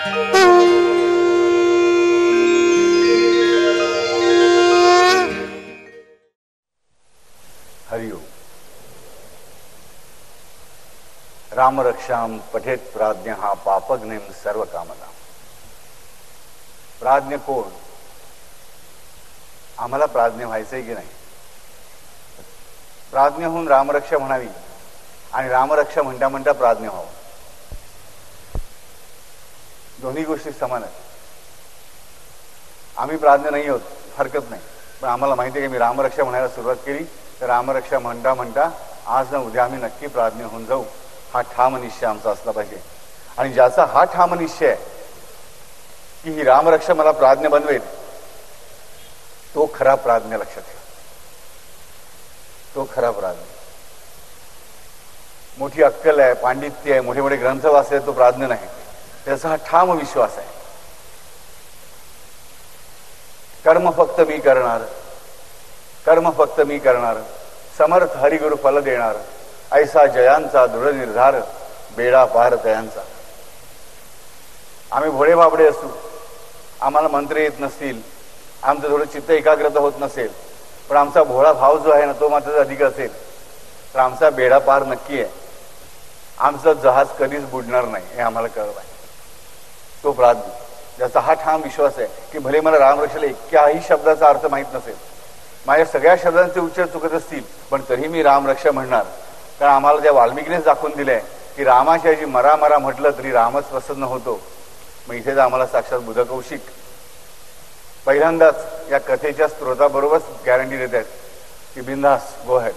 हरिओम। राम रक्षाम पठेत प्राज्ञ हा पापग्निम सर्व कामना। प्राज्ञ कोण? आम्हाला प्राज्ञ व्हायचंय की नाही? प्राज्ञ होऊन रामरक्षा म्हणावी आणि रामरक्षा म्हणता म्हणता प्राज्ञ व्हावं, दोन्ही गोष्टी समान आहेत. आम्ही प्राज्ञ नाही आहोत, हरकत नाही, पण आम्हाला माहिती आहे की मी रामरक्षा म्हणायला सुरुवात केली तर रामरक्षा म्हणता म्हणता आज ना उद्या आम्ही नक्की प्राज्ञ होऊन जाऊ, हा ठाम निश्चय आमचा असला पाहिजे. आणि ज्याचा हा ठाम निश्चय आहे की ही रामरक्षा मला प्राज्ञ बनवेल, तो खरा प्राज्ञ. लक्षात ठेवा, तो खरा प्राज्ञ. मोठी अक्कल आहे, पांडित्य आहे, मोठे मोठे ग्रंथ वाचले, तो प्राज्ञ नाही. त्याचा हा ठाम विश्वास आहे. कर्म फक्त मी करणार, कर्म फक्त मी करणार, समर्थ हरिगुरु फल देणार, ऐसा जयांचा दृढ निर्धार, बेडा पार तयांचा. आम्ही भोळे बाबडे असू, आम्हाला मंत्र येत नसतील, आमचं थोडं चित्त एकाग्रता होत नसेल, पण आमचा भोळा भाव जो आहे ना तो मात्र अधिक असेल तर आमचा बेडा पार नक्की आहे. आमचं जहाज कधीच बुडणार नाही हे आम्हाला कळलं आहे. तो प्राज्ञ, ज्याचा हा ठाम विश्वास आहे की भले मला रामरक्षेला एकाही शब्दाचा अर्थ माहीत नसेल, माझ्या सगळ्या शब्दांचे उच्चार चुकत असतील, पण तरी मी रामरक्षा म्हणणार. कारण आम्हाला त्या वाल्मिकीनेच दाखवून दिलंय की रामाशी जी मरा मरा म्हटलं तरी रामच प्रसन्न होतो. मग इथे तर आम्हाला साक्षात बुध कौशिक पहिल्यांदाच या कथेच्या स्त्रोताबरोबरच गॅरंटी देत आहेत की बिंदास गो हॅड.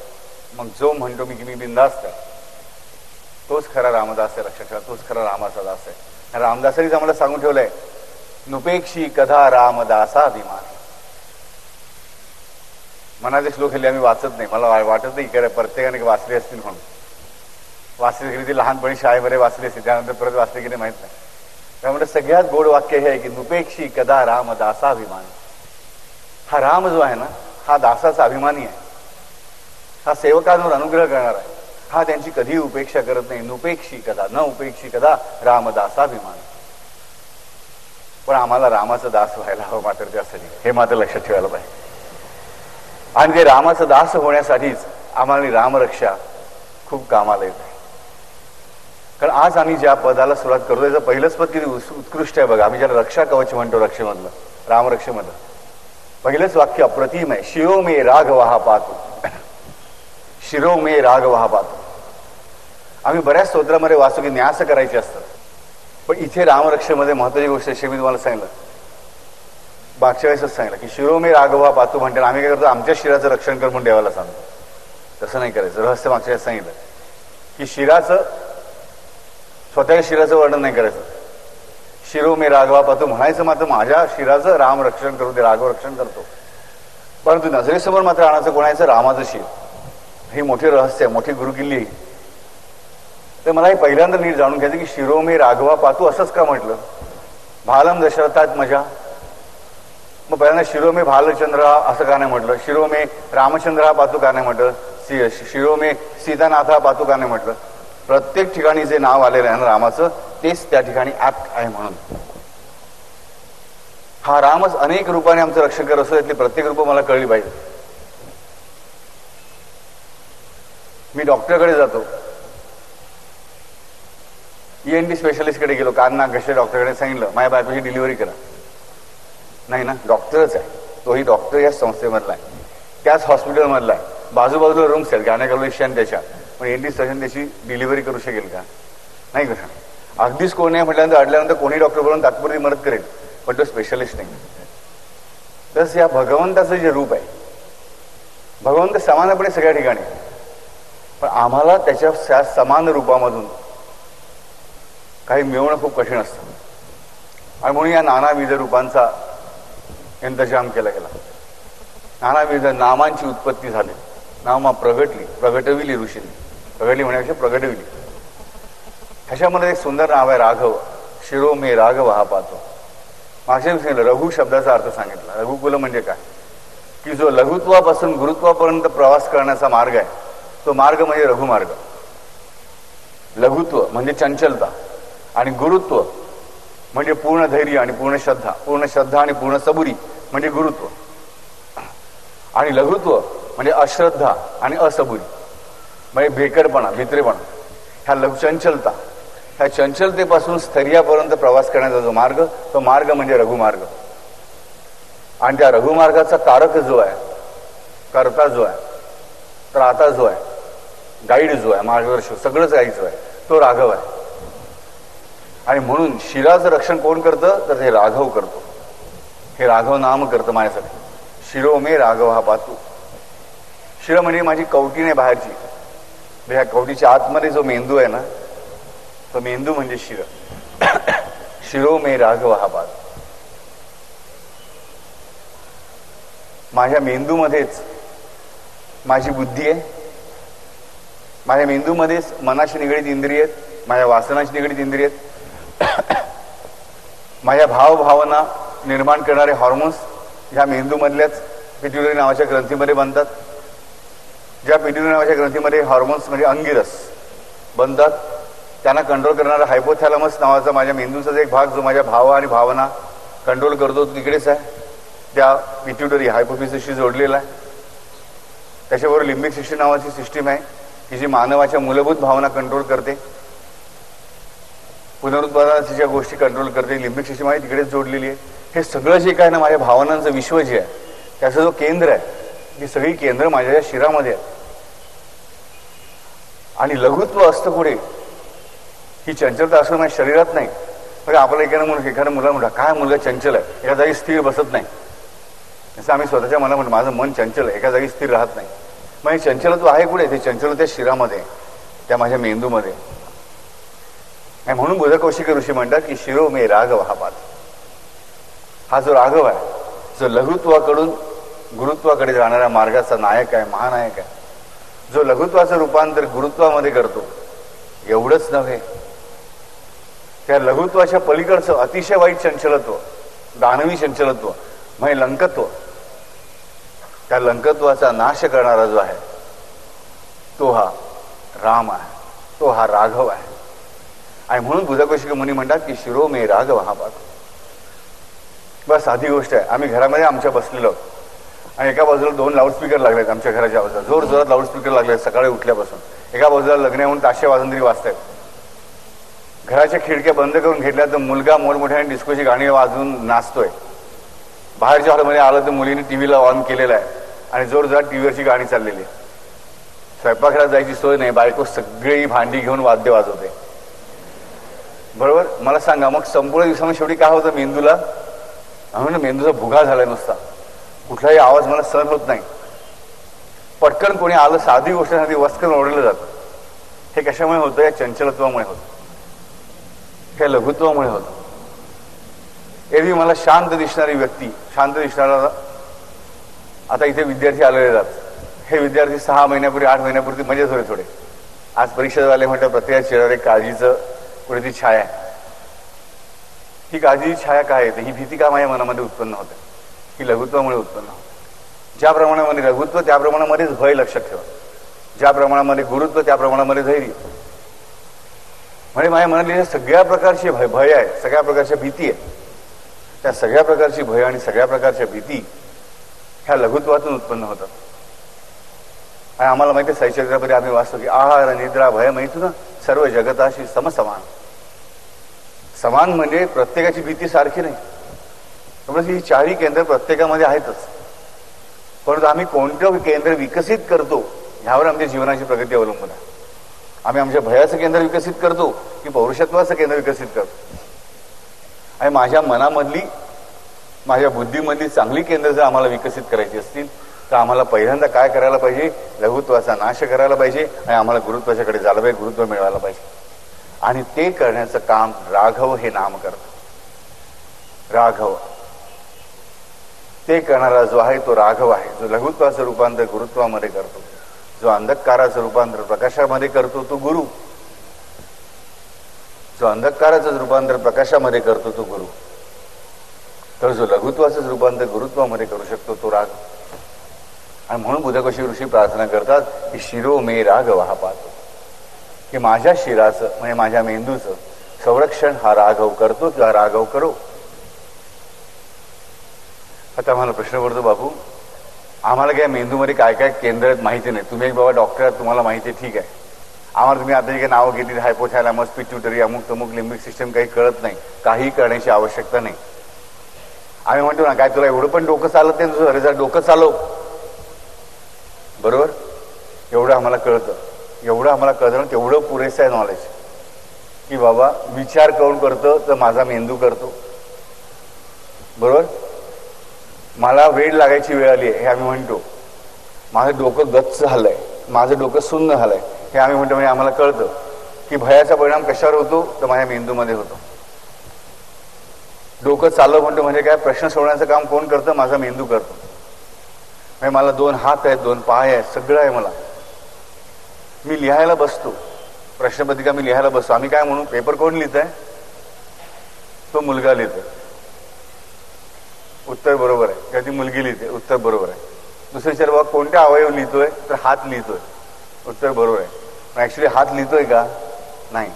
मग जो म्हणतो मी की मी बिंदास आहे, तोच खरा रामदास आहे. लक्षात ठेवा, तोच खरा रामाचा दास आहे. रामदासांनीच आम्हाला सांगून ठेवलंय, नुपेक्षी कथा रामदासा अभिमान. मनाचे श्लोक हल्ली आम्ही वाचत नाही, मला वाटत नाही की प्रत्येकाने वाचले असतील म्हणून. वाचले तरी ते लहानपणी शाळेमध्ये वाचले असतील, त्यानंतर परत वाचले की नाही माहित नाही. त्यामुळे सगळ्यात गोड वाक्य हे आहे की नुपेक्षी कदा राम दासा अभिमान. हा राम जो आहे ना, हा दासाचा अभिमानी आहे, हा सेवकांवर अनुग्रह करणार आहे, हा त्यांची कधीही उपेक्षा करत नाही. नुपेक्षी कदा, न उपेक्षी कदा रामदासाभिमान. पण आम्हाला रामाचा दास व्हायला हवं मात्र त्यासाठी, हे मात्र लक्षात ठेवायला पाहिजे. आणि ते रामाचा दास होण्यासाठीच आम्हाला रामरक्षा खूप कामाला येत आहे. कारण आज आम्ही ज्या पदाला सुरुवात करतो त्याचं पहिलंच पद किती उत्कृष्ट आहे बघा. आम्ही ज्याला रक्षा कवच म्हणतो, रक्षेमधलं, रामरक्षेमधलं पहिलंच वाक्य अप्रतिम आहे. शिरो मे राघवहा पाहतो, शिरो मे राघवहा पाहतो. आम्ही बऱ्याच स्तोत्रामध्ये वाचतो की न्यास करायचे असतात, पण इथे रामरक्षेमध्ये महत्वाची गोष्ट अशी मी तुम्हाला सांगितलं, मागच्या वेळेसच सांगितलं की शिरो मे राघवा पाहतो म्हणते आम्ही काय करतो, आमच्या शिराचं रक्षण कर म्हणून देवाला सांगतो. तसं नाही करायचं. रहस्य मागच्या वेळेस सांगितलं की शिराचं, स्वतःच्या शिराचं वर्णन नाही करायचं. शिरो मे राघवा पाहतो म्हणायचं, मात्र माझ्या शिराचं राम रक्षण करू दे, राघव रक्षण करतो. परंतु नजरेसमोर मात्र आणायचं कोणाचं, रामाचं शिर. हे मोठे रहस्य आहे, मोठी गुरुकिल्ली. तर मला हे पहिल्यांदा नीट जाणून घ्यायचं की शिरो मे राघवा पाहतो असंच का म्हटलं. भालम दशरथात मजा, मग पहिल्यांदा शिरो मे भालचंद्र असं का नाही म्हटलं, शिरो मे रामचंद्र पाहतो का नाही म्हटलं, शिरो मे सीतानाथा पाहतो का नाही म्हटलं. प्रत्येक ठिकाणी जे नाव आलेलं आहे ना रामाचं, तेच त्या ठिकाणी ऍप्ट आहे. म्हणून हा रामच अनेक रूपाने आमचं रक्षण करत असतो, यातली प्रत्येक रूप मला कळली पाहिजे. मी डॉक्टरकडे जातो, ENT स्पेशलिस्टकडे गेलो, कान नाक घसे डॉक्टरकडे सांगितलं माझ्या बायकोची डिलिव्हरी करा, नाही ना, डॉक्टरच आहे तोही, डॉक्टर या संस्थेमधला आहे, त्याच हॉस्पिटलमधला आहे, बाजूबाजूला रूम्स आहेत, गायनेकोलॉजिस्ट त्याच्या, पण ENT सर्जन त्याची डिलिव्हरी करू शकेल का, नाही करा. अगदीच कोण नाही म्हटल्यानंतर अडल्यानंतर कोणी डॉक्टर बोलून तात्पुरती मदत करेल, पण तो स्पेशलिस्ट नाही. तसं या भगवंताचं जे रूप आहे, भगवंत समानपणे सगळ्या ठिकाणी, पण आम्हाला त्याच्या समान रूपामधून काही मिळवणं खूप कठीण असतं. आणि म्हणून या नानाविध रूपांचा इंतजाम केला गेला. नानाविध नामांची उत्पत्ती झाली, नामा प्रगटली, प्रगटविली ऋषींनी, प्रगटली म्हणण्यापेक्षा प्रगटविली. ह्याच्यामध्ये एक सुंदर नाव आहे राघव. शिरो मे राघव हा पाहतो. मागच्या सांगितलं रघु शब्दाचा अर्थ सांगितला. रघुकुल म्हणजे काय, की जो लघुत्वापासून गुरुत्वापर्यंत प्रवास करण्याचा मार्ग आहे, तो मार्ग म्हणजे रघुमार्ग. लघुत्व म्हणजे चंचलता आणि गुरुत्व म्हणजे पूर्ण धैर्य आणि पूर्ण श्रद्धा आणि पूर्ण सबुरी म्हणजे गुरुत्व, आणि लघुत्व म्हणजे अश्रद्धा आणि असबुरी म्हणजे भेकरपणा, भित्रेपणा. ह्या चंचलता, ह्या चंचलतेपासून स्थैर्यापर्यंत प्रवास करण्याचा जो मार्ग, तो मार्ग म्हणजे रघुमार्ग. आणि त्या रघुमार्गाचा तारक जो आहे, कर्ता जो आहे, त्राता जो आहे, गाईड जो आहे, मार्गदर्शक सगळंच काही जो आहे, तो राघव आहे. आणि म्हणून शिराचं रक्षण कोण करतं, तर हे राघव करतो. हे राघव नाम करतं माझ्यासाठी. शिरो मे राघव हा पातू. शिर म्हणजे माझी कवटी नाही बाहेरची, ह्या कवटीच्या आतमध्ये जो मेंदू आहे ना, तो मेंदू म्हणजे शिर. शिरो मे राघव हा पातू. माझ्या मेंदूमध्येच माझी बुद्धी आहे, माझ्या मेंदूमध्येच मनाशी निगडीत इंद्रिय आहेत, माझ्या वासनाशी निगडीत इंद्रिय आहेत, माझ्या भावभावना निर्माण करणारे हॉर्मोन्स ह्या मेंदूमधल्याच पिट्युटरी नावाच्या ग्रंथीमध्ये बनतात. ज्या पिट्युटरी नावाच्या ग्रंथीमध्ये हॉर्मोन्स म्हणजे अंगिरस बनतात, त्यांना कंट्रोल करणारा हायपोथॅलमस नावाचा माझ्या मेंदूचा एक भाग जो माझ्या भाव आणि भावना कंट्रोल करतो तिकडेच आहे, त्या पिट्युटरी हायपोफिसिसशी जोडलेला आहे. त्याच्याबरोबर लिम्बिक सिस्टीम नावाची सिस्टीम आहे की जी मानवाच्या मूलभूत भावना कंट्रोल करते, पुनरुत्पादनाच्या ज्या गोष्टी कंट्रोल करते, लिम्बिक सिस्टीम आहे तिकडेच जोडलेली आहे. हे सगळं जे काय ना, माझ्या भावनांचं विश्व जे आहे त्याचा जो केंद्र आहे, ही सगळी केंद्र माझ्या या शिरामध्ये आहे. आणि लघुत्व असतं पुढे, ही चंचलता असं माझ्या शरीरात नाही. बघा आपल्याला एखाद्या मुलाला म्हणा, काय मुलगा चंचल आहे, एका जागी स्थिर बसत नाही. जसं आम्ही स्वतःच्या मनात म्हणतो माझं मन चंचल आहे, एका जागी स्थिर राहत नाही. मग हे चंचलत्व आहे कुठे, ते चंचल त्या शिरामध्ये, त्या माझ्या मेंदूमध्ये. आणि म्हणून बुधकौशिक ऋषी म्हणतात की शिरो मे राघव हा पात. हा जो राघव आहे, जो लघुत्वाकडून गुरुत्वाकडे जाणाऱ्या मार्गाचा नायक आहे, महानायक आहे, जो लघुत्वाचं रूपांतर गुरुत्वामध्ये करतो. एवढंच नव्हे, त्या लघुत्वाच्या पलीकडचं अतिशय वाईट चंचलत्व, दानवी चंचलत्व म्हणजे लंकत्व, त्या लंकत्वाचा नाश करणारा जो आहे तो हा राम आहे, तो हा राघव आहे. आणि म्हणून बुधकौशिक मुनी म्हणतात की शिरो मे राघव हा पात. बस साधी गोष्ट आहे. आम्ही घरामध्ये आमच्या बसलेलो आणि एका बाजूला 2 लाऊडस्पीकर लागलेत आमच्या घराच्या बाजूला, जोर जोरात लाऊडस्पीकर लागले सकाळी उठल्यापासून. एका बाजूला लग्न होऊन ताशे वाजंत्री वाजतायत. घराच्या खिडक्या बंद करून घेतल्या तर मुलगा मोठमोठ्याने डिस्कोची गाणी वाजवून नाचतोय. बाहेरच्या हॉलमध्ये आलं तर मुलीने टीव्हीला ऑन केलेला आहे आणि जोर जोरात टीव्हीवरची गाणी चाललेली आहे. स्वयंपाकघरात जायची सोय नाही, बायको सगळी भांडी घेऊन वाद्य वाजवते. बरोबर. मला सांगा मग संपूर्ण दिवसामध्ये शेवटी काय होतं मेंदूला, म्हणून मेंदूचा भुगा झालाय नुसता. कुठलाही आवाज मला सहन होत नाही. पटकन कोणी आलं, साधी गोष्टीसाठी वस्कन ओढलं जातं. हे कशामुळे होतं, या चंचलत्वामुळे होतं, हे लघुत्वामुळे होतं. एरवी मला शांत दिसणारी व्यक्ती, शांत दिसणारा, आता इथे विद्यार्थी आलेले जातात. हे विद्यार्थी 6 महिन्यापूर्वी 8 महिन्यापूर्वी मजेत होते थोडे. आज परीक्षा झाले म्हणतात प्रत्येक चेहऱ्यावर एक काळजीचं कुठे ती छाया आहे. ही काळजीची छाया काय येते, ही भीती का माझ्या मनामध्ये उत्पन्न होते, ही लघुत्वामुळे उत्पन्न होते. ज्या प्रमाणामध्ये लघुत्व त्या प्रमाणामध्येच भय लक्षात ठेवा, ज्या प्रमाणामध्ये गुरुत्व त्या प्रमाणामध्ये धैर्य. म्हणजे माझ्या मनातली सगळ्या प्रकारची भय आहे, सगळ्या प्रकारच्या भीती आहे. त्या सगळ्या प्रकारची भय आणि सगळ्या प्रकारच्या भीती ह्या लघुत्वातून उत्पन्न होतात. आणि आम्हाला माहिती आहे साहित्यामध्ये आम्ही वाचतो की आहार निद्रा भय मैथुन सर्व जगताशी समसमान. समान म्हणजे प्रत्येकाची भीती सारखी नाही. त्यामुळे ही 4ही केंद्र प्रत्येकामध्ये आहेतच, परंतु आम्ही कोणतं केंद्र विकसित करतो ह्यावर आमच्या जीवनाची प्रगती अवलंबून आहे. आम्ही आमच्या भयाचं केंद्र विकसित करतो की पौरुषत्वाचं केंद्र विकसित करतो. आणि माझ्या मनामधली, माझ्या बुद्धीमधली चांगली केंद्र जर आम्हाला विकसित करायची असतील तर आम्हाला पहिल्यांदा काय करायला पाहिजे, लघुत्वाचा नाश करायला पाहिजे आणि आम्हाला गुरुत्वाच्याकडे झालं पाहिजे, गुरुत्व मिळवायला पाहिजे. आणि ते करण्याचं काम राघव हे नाम करतं. राघव ते करणारा जो आहे तो राघव आहे, जो लघुत्वाचं रूपांतर गुरुत्वामध्ये करतो, जो अंधकाराचं रूपांतर प्रकाशामध्ये करतो तो गुरु, जो अंधकाराचं रूपांतर प्रकाशामध्ये करतो तो गुरु, तर जो लघुत्वाचं रूपांतर गुरुत्वामध्ये करू शकतो तो राघव. आणि म्हणून बुधकौशिक ऋषी प्रार्थना करतात की शिरो मे राघव हा पातो, की माझ्या शिराचं म्हणजे माझ्या मेंदूचं संरक्षण हा राघव करतो किंवा राघव करो. आता मला प्रश्न पडतो, बाबू आम्हाला काय मेंदूमध्ये काय काय केंद्र आहेत माहिती नाही. तुम्ही एक बाबा डॉक्टर आहात, तुम्हाला माहिती आहे, ठीक आहे. आम्हाला तुम्ही आता जे काही नावं घेतली हायपोथॅलॅमस, पिट्युटरी, अमुक तमुक, लिम्बिक सिस्टम, काही कळत नाही. काही करण्याची आवश्यकता नाही. आम्ही म्हणतो ना, काय तुला एवढं पण डोकं चालत नाही, तुझं रिझल्ट डोकं चालव, बरोबर. एवढं आम्हाला कळतं, एवढं आम्हाला कळतं, तेवढं पुरेसं आहे नॉलेज की बाबा विचार करून करतो तर माझा मेंदू करतो, बरोबर. मला वेळ लागायची वेळ आली आहे हे आम्ही म्हणतो. माझं डोकं गच्च झालंय, माझं डोकं सुन्न झालंय हे आम्ही म्हणतो. म्हणजे आम्हाला कळतं की भयाचा परिणाम कशावर होतो, तर माझ्या मेंदूमध्ये होतो. डोकं चालव म्हणतो म्हणजे काय, प्रश्न सोडवण्याचं काम कोण करतं, माझा मेंदू करतो. म्हणजे मला 2 हात आहेत, 2 पाय आहेत, सगळं आहे मला. मी लिहायला बसतो, प्रश्नपत्रिका मी लिहायला बसतो. आम्ही काय म्हणू, पेपर कोण लिहित आहे, तो मुलगा लिहितोय, उत्तर बरोबर आहे. किंवा ती मुलगी लिहिते, उत्तर बरोबर आहे. दुसरे विचार, बाबा कोणत्या अवयव लिहितोय, तर हात लिहितोय, उत्तर बरोबर आहे. पण ऍक्च्युली हात लिहितोय का, नाही.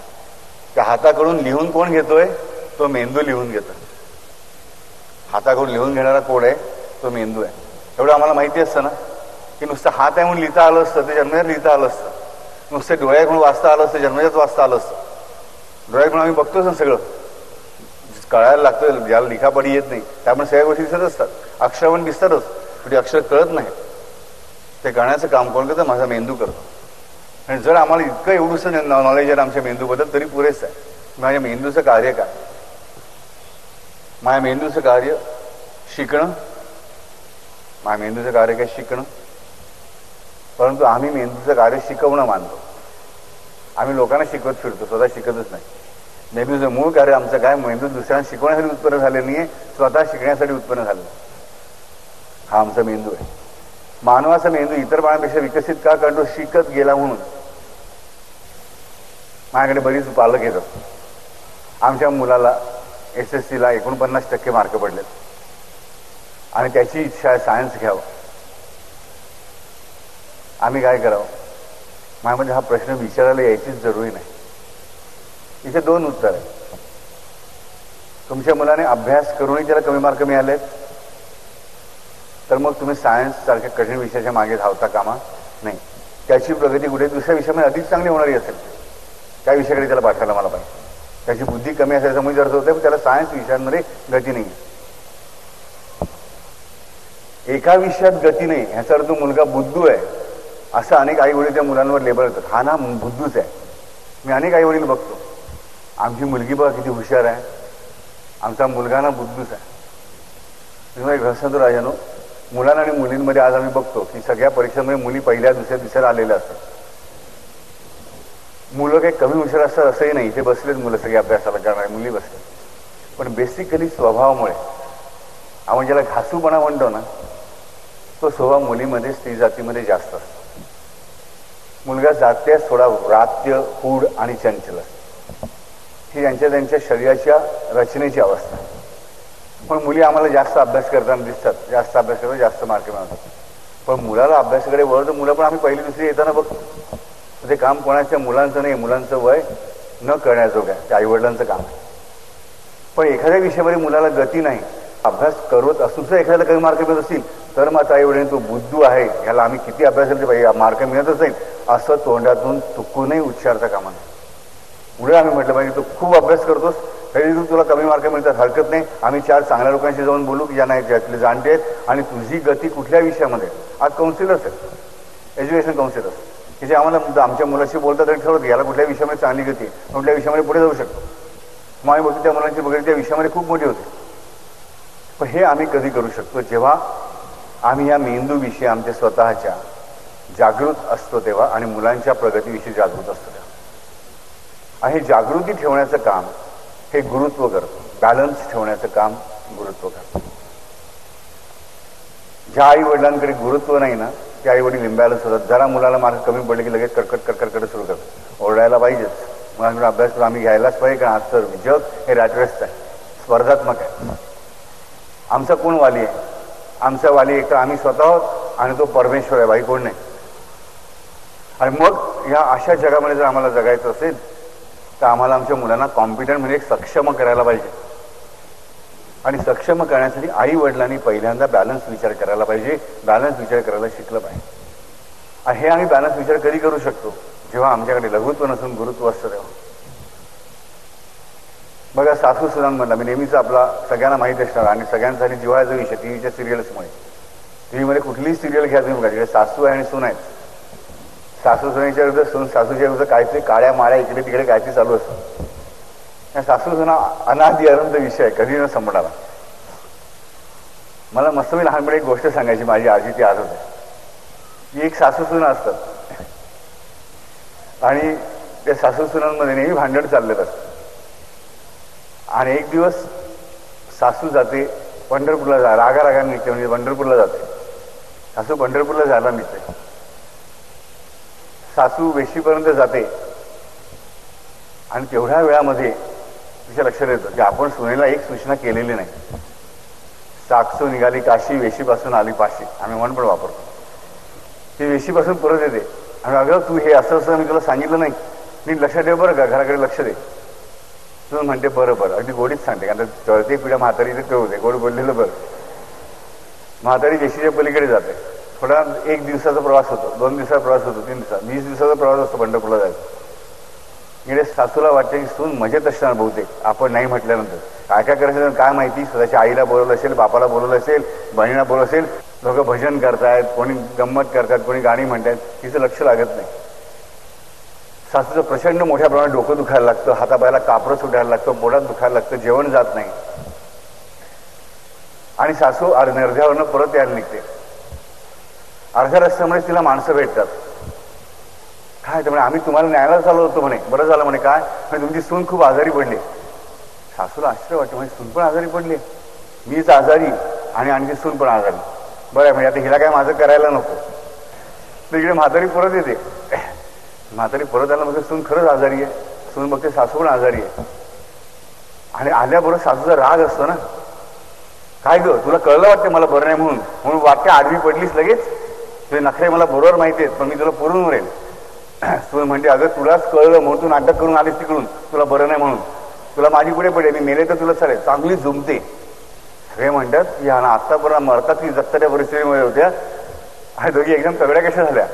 त्या हाताकडून लिहून कोण घेतोय, तो मेंदू लिहून घेतोय. हाताकडून लिहून घेणारा कोण आहे, तो मेंदू आहे. एवढं आम्हाला माहिती असतं ना, की नुसतं हात आहे म्हणून लिहिता आलं असतं, ते जन्मजात लिहिता आलं असतं. नुसतं डोळ्यात म्हणून वाचता आलं असतं, जन्मजात वाचता आलं असतं. डोळ्यात म्हणून आम्ही बघतोच ना सगळं, कळायला लागतं. ज्याला लिखापडी येत नाही त्यामुळे सगळ्या गोष्टी दिसत असतात, अक्षर पण दिसतातच, पण अक्षर कळत नाही. ते कळण्याचं काम कोण करतं, माझा मेंदू करतो. आणि जर आम्हाला इतकं एवढंसं नॉलेज आहे आमच्या मेंदूबद्दल, तरी पुरेसं आहे. माझ्या मेंदूचं कार्य काय, माझ्या मेंदूचं कार्य शिकणं, माझ्या मेंदूचं कार्य काय शिकणं. परंतु आम्ही मेंदूचं कार्य शिकवणं मानतो. आम्ही लोकांना शिकवत फिरतो, स्वतः शिकतच नाही. मेंदूचं मूळ कार्य आमचं काय, मेंदू दुसऱ्यांना शिकवण्यासाठी उत्पन्न झाले नाहीये, स्वतः शिकण्यासाठी उत्पन्न झालं. हा आमचा मेंदू आहे. मानवाचा मेंदू इतर प्राण्यांपेक्षा विकसित का, कारण तो शिकत गेला म्हणून. माझ्याकडे बरीच पालक येतात, आमच्या मुलाला SSC ला 49% मार्क पडलेत आणि त्याची इच्छा आहे सायन्स घ्यावं. आम्ही काय करावं. माझ्यामध्ये हा प्रश्न विचारायला यायचीच जरुरी नाही. इथे 2 उत्तर आहेत. तुमच्या मुलाने अभ्यास करूनही त्याला कमी मार्क मिळालेत, तर मग तुम्ही सायन्स सारख्या कठीण विषयाच्या मागे धावता कामा नाही. त्याची प्रगती कुठे दुसऱ्या विषयामध्ये अधिक चांगली होणारी असेल, त्या विषयाकडे त्याला पाठवायला मला पाहिजे. त्याची बुद्धी कमी असायचा समज अर्थ होते, पण त्याला सायन्स विषयांमध्ये गती नाही. एका विषयात गती नाही ह्याचा अर्थ मुलगा बुद्धू आहे, असं अनेक आई वडील त्या मुलांवर लेबल करतात. हा ना बुद्धूच आहे. मी अनेक आई वडील बघतो, आमची मुलगी बघा किती हुशार आहे, आमचा मुलगा ना बुद्धूच आहे. तुम्ही घर सांगतो राजानो, मुलांना आणि मुलींमध्ये आज आम्ही बघतो की सगळ्या परीक्षांमध्ये मुली पहिल्या दुसऱ्या तिसऱ्या आलेल्या असतात. मुलं काही कमी हुशार असतात असंही नाही. इथे बसलेच मुलं सगळे अभ्यासाला करणारे, मुली बसले. पण बेसिकली स्वभावामुळे आपण ज्याला घासूपणा म्हणतो ना, तो स्वभाव मुलीमध्ये स्त्री जातीमध्ये जास्त असतो. मुलगा जातीय थोडा व्रात्य, हूड आणि चंचल असतो. ही त्यांच्या शरीराच्या रचनेची अवस्था आहे. पण मुली आम्हाला जास्त अभ्यास करताना दिसतात, जास्त अभ्यास करतात, जास्त मार्क मिळवतात. पण मुलाला अभ्यासाकडे वळतं, मुलं पण आम्ही पहिली दुसरी येताना बघतो. ते काम कोणाच्या मुलांचं नाही, मुलांचं वय न करण्याजोगं आहे, ते आईवडिलांचं काम आहे. पण एखाद्या विषयामध्ये मुलाला गती नाही, अभ्यास करत असून सुद्धा एखाद्याला कमी मार्क मिळत असतील, तर मात्र आईवडिलांनी तो बुद्धू आहे, ह्याला आम्ही किती अभ्यास केला पाहिजे, मार्क मिळतच नाही असं तोंडातून चुकूनही उच्चारता कामा नये. पुढे आम्ही म्हटलं पाहिजे, तू खूप अभ्यास करतोस तरी तू तुला कमी मार्क मिळतात, हरकत नाही. आम्ही 4 चांगल्या लोकांशी जाऊन बोलू की ज्यांना ज्यातले जाणते आहेत, आणि तुझी गती कुठल्या विषयामध्ये. आज काउन्सिलर्स आहेत, एज्युकेशन काउन्सिलर्स, की जे आम्हाला आमच्या मुलाशी बोलतात आणि ठरवतात याला कुठल्या विषयामध्ये चांगली गती, कुठल्या विषयामध्ये पुढे जाऊ शकतो. मग आम्ही बघतो त्या मुलांची वगैरे त्या विषयामध्ये खूप मोठी होते. पण हे आम्ही कधी करू शकतो, जेव्हा आम्ही या मेंदूविषयी आमच्या स्वतःच्या जागृत असतो तेव्हा, आणि मुलांच्या प्रगतीविषयी जागृत असतो तेव्हा. आणि हे जागृती ठेवण्याचं काम हे गुरुत्व करतो, बॅलन्स ठेवण्याचं काम गुरुत्व करतो. ज्या आई वडिलांकडे गुरुत्व नाही ना, ते आई वडील इम्बॅलन्स होतात. जरा मुलाला मार्क कमी पडले की लगेच कडकड सुरू करतात, ओरडायला पाहिजेच, मुलांकडे अभ्यास करून आम्ही घ्यायलाच पाहिजे, कारण आजचं जग हे रॅटरेस आहे, स्पर्धात्मक आहे. आमचा कोण वाली आहे? आमचा वाली एक तर आम्ही स्वतः आहोत आणि तो परमेश्वर आहे, बाई कोण नाही. आणि मग या अशा जगामध्ये जर आम्हाला जगायचं असेल तर आम्हाला आमच्या मुलांना कॉम्पिटंट म्हणजे सक्षम करायला पाहिजे. आणि सक्षम करण्यासाठी आई वडिलांनी पहिल्यांदा बॅलन्स विचार करायला पाहिजे, बॅलन्स विचार करायला शिकलं पाहिजे. आणि हे आम्ही बॅलन्स विचार कधी करू शकतो, जेव्हा आमच्याकडे लघुत्व नसून गुरुत्व असतं तेव्हा. बघा सासू सुनांमधला मी नेहमीच आपला सगळ्यांना माहीत असणार आणि सगळ्यांसाठी जिव्हाळ्याचा विषय टीव्हीच्या सिरियल्समुळे. टीव्हीमध्ये कुठलीही सिरियल घ्या तुम्ही बघा, जिकडे सासू आहे आणि सून आहेत, सासू सुनेच्या विरुद्ध सून सासूच्या विरुद्ध काहीतरी काळ्या माळ्या इकडे तिकडे काहीतरी चालू असतं. सासू सुना अनादि अनंत विषय आहे, कधी न संपणारा. मला मस्त मी लहानपणी एक गोष्ट सांगायची, माझी आजी ती आज होते की एक सासू सुना असतात आणि त्या सासू सुनांमध्ये नेहमी भांडण चाललेलं असतं. आणि एक दिवस सासू जाते पंढरपूरला, रागारागाने निघते, म्हणजे पंढरपूरला जाते. सासू पंढरपूरला जायला निघते. सासू वेशीपर्यंत जाते आणि तेवढ्या वेळामध्ये तिच्या लक्षात येतं की आपण सुनेला एक सूचना केलेली नाही. साक्षू निघाली काशी, वेशीपासून आली पाशी, आम्ही म्हण पण वापरतो. ती वेशीपासून परत येते आणि अगं तू हे असं असं मी तुला सांगितलं नाही, नीट लक्षात ठेव बरं का, घराकडे लक्ष दे. तू म्हणते बरं बरं, अगदी गोडीच सांगते, कारण चळते पिढ्या म्हातारी ते कळू गोड बोललेलं बरं. म्हातारी वेशीच्या पलीकडे जाते. थोडा 1 दिवसाचा प्रवास होतो, 2 दिवसाचा प्रवास होतो, 3 दिवसाचा, 20 दिवसाचा प्रवास असतो पंढरपूरला जायचा. इकडे सासूला वाटते की सून मजेत असणार बहुतेक, आपण नाही म्हटल्यानंतर. काय काय करायचं काय माहिती, स्वतःच्या आईला बोलवलं असेल, बापाला बोलवलं असेल, बहिणीला बोलवलं असेल, लोक भजन करतायत, कोणी गंमत करतात, कोणी गाणी म्हणतात, तिचं लक्ष लागत नाही. सासूचं प्रचंड मोठ्या प्रमाणात डोकं दुखायला लागतं, हातापायाला कापरं सुटायला लागतं, पोटात दुखायला लागतं, जेवण जात नाही. आणि सासू अर्ध्यावरनं परत यायला निघते. अर्ध्या रस्त्यामुळे तिला माणसं भेटतात. काय त्यामुळे आम्ही तुम्हाला न्यायला चालू होतो म्हणे. बरं झालं म्हणे. काय म्हणजे तुमची सून खूप आजारी पडली. सासूला आश्चर्य वाटतं, म्हणजे सून पण आजारी पडली, मीच आजारी आणि आणखी सून पण आजारी. बरं आहे म्हणजे आता हिला काय माझं करायला नको. तर इकडे म्हातारी परत येते. म्हातारी परत आला मग सून खरंच आजारी आहे. सून बघते सासू पण आजारी आहे. आणि आल्याबरोबर सासूचा राग असतो ना, काय ग तुला कळलं वाटते मला बरं नाही म्हणून, म्हणून वाटते आडवी पडलीस लगेच, तुझे नखरे मला बरोबर माहिती आहेत, पण मी तुला पुरून उरेल. सून म्हणते अगं तुलाच कळलं म्हणून तू नाटक करून आलीस तिकडून, तुला बरं नाही म्हणून, तुला माझी पुढे पडेल, मी मेले तर तुला चालेल. चांगली जुमते. सगळे म्हणतात की हा ना आत्तापर्यंत मरतात की जगताच्या परिस्थितीमध्ये होत्या. आणि दोघी एकदम तगड्या कशा झाल्या.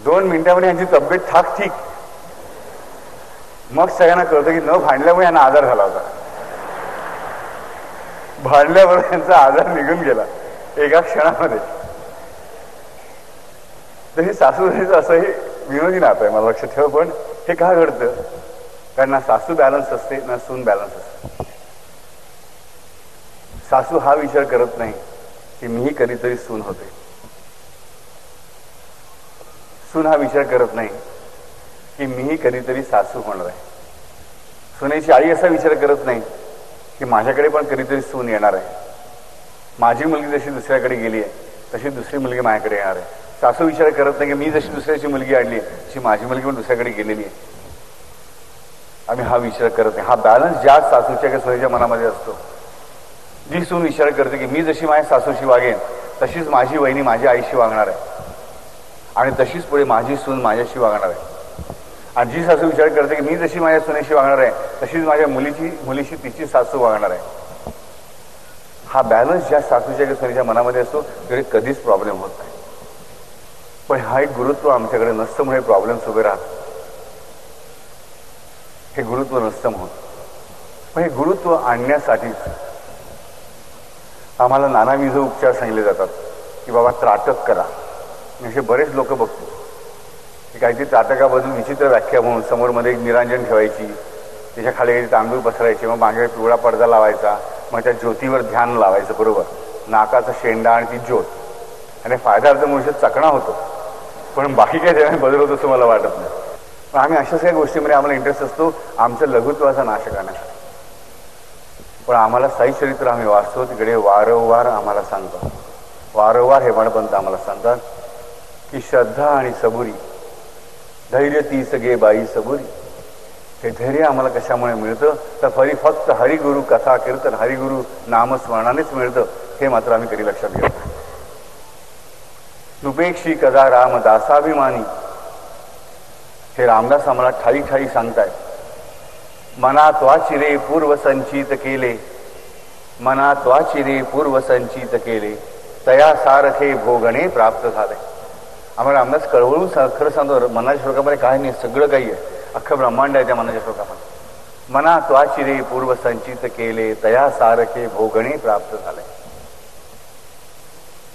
2 मिनिटांमध्ये यांची तब्येत ठाक ठीक. मग सगळ्यांना कळतं की न भांडल्यामुळे यांना आजार झाला होता. भांडल्याबरोबर यांचा आजार निघून गेला एका क्षणामध्ये. तर हे सासूचं असंही विनोदी नातं आहे, मला लक्षात ठेव. पण हे का घडतं, कारण ना सासू बॅलन्स असते ना सून बॅलन्स असते. सासू हा विचार करत नाही की मीही कधीतरी सून होते. सून हा विचार करत नाही की मीही कधीतरी सासू होणार आहे. सुनेची आई असा विचार करत नाही की माझ्याकडे पण कधीतरी सून येणार आहे. माझी मुलगी जशी दुसऱ्याकडे गेली आहे तशी दुसरी मुलगी माझ्याकडे येणार आहे. सासू विचार करत नाही की मी जशी दुसऱ्याची मुलगी आणली तशी माझी मुलगी पण दुसऱ्याकडे गेलेली आहे. आम्ही हा विचार करत नाही. हा बॅलन्स ज्या सासूच्या किंवा सुनेच्या मनामध्ये असतो. जी सून विचार करते की मी जशी माझ्या सासूशी वागेन तशीच माझी वहिनी माझ्या आईशी वागणार आहे आणि तशीच पुढे माझी सून माझ्याशी वागणार आहे. आणि जी सासू विचार करते की मी जशी माझ्या सुनेशी वागणार आहे तशीच माझ्या मुलीशी तिची सासू वागणार आहे. हा बॅलन्स ज्या सासूच्या किंवा सुनेच्या मनामध्ये असतो तिकडे कधीच प्रॉब्लेम होत नाही. पण हा एक गुरुत्व आमच्याकडे नसल्यामुळे प्रॉब्लेम्स उभे राहतात. हे गुरुत्व नसतं म्हणून. पण हे गुरुत्व आणण्यासाठीच आम्हाला नानाविध उपचार सांगितले जातात की बाबा त्राटक करा. असे बरेच लोक बघतो की काहीतरी त्राटकाबद्दल विचित्र व्याख्या म्हणून समोर मध्ये एक निरांजन ठेवायची, त्याच्या खाली काही तांदूळ पसरायचे, मग मागे पिवळा पडदा लावायचा, मग त्या ज्योतीवर ध्यान लावायचं. बरोबर, नाकाचा शेंडा आणि ती ज्योत. आणि फायदा अर्थ मनुष्य चकणा होतो, पण बाकी काही त्याने बदल होतो असं मला वाटत नाही. पण आम्ही अशाच काही गोष्टीमध्ये आम्हाला इंटरेस्ट असतो आमच्या लघुत्वाचा नाश करण्यासाठी. पण आम्हाला साई चरित्र आम्ही वाचतो तिकडे वारंवार आम्हाला सांगतात, वारंवार हेमाडपंत आम्हाला सांगतात की श्रद्धा आणि सबुरी, धैर्य ती सगळे बाई सबुरी. हे धैर्य आम्हाला कशामुळे मिळतं तर फक्त हरिगुरु कथा कीर्तन, हरिगुरु नामस्मरणानेच मिळतं. हे मात्र आम्ही कधी लक्षात घेतो. नुपेक्षी कदा राम दासाभिमानी, हे रामदास आम्हाला ठाई ठाई सांगतायत मना त्वाचिरे पूर्व संचित केले, मना त्वाचिरे पूर्व संचित केले, तया सारखे भोगणे प्राप्त झाले. आम्हाला रामदास कळवळून खरं सांगतो, मनाच्या श्लोकामध्ये काही नाही, सगळं काही आहे, अख्खं ब्रह्मांड आहे त्या मनाच्या श्लोकामध्ये. मना त्वाचिरे पूर्व संचित केले, तया सारखे भोगणे प्राप्त झाले.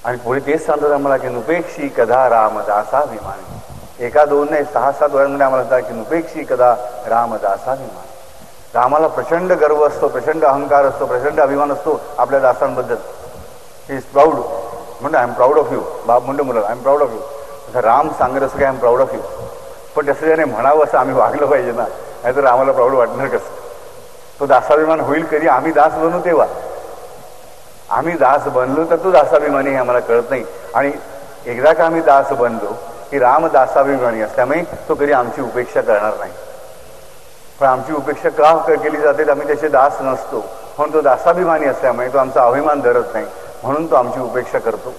आणि पुढे तेच सांगतात आम्हाला की नुपेक्षी कदा रामदासाभिमानी. एका दोन नाही 6-7 वेळांमध्ये आम्हाला सांगतात की नुपेक्षी कदा रामदासाभिमानी. रामाला प्रचंड गर्व असतो, प्रचंड अहंकार असतो, प्रचंड अभिमान असतो आपल्या दासांबद्दल. He is proud. म्हणतो I am proud of you. बाप म्हणतो मुलाला I am proud of you. तसं राम सांगत असं की I am proud of you. पण तसं त्याने म्हणावं असं आम्ही वागलं पाहिजे ना, नाहीतर रामाला प्राऊड वाटणार कसं. तो दासाभिमान होईल कधी, आम्ही दास बनू तेव्हा. आम्ही दास बनलो तर तो दासाभिमानी हे आम्हाला कळत नाही. आणि एकदा का आम्ही दास बनलो की राम दासाभिमानी असल्यामुळे तो कधी आमची उपेक्षा करणार नाही. पण आमची उपेक्षा का केली जाते, आम्ही त्याचे दास नसतो म्हणून तो दासाभिमानी असल्यामुळे तो आमचा अभिमान धरत नाही, म्हणून तो आमची उपेक्षा करतो.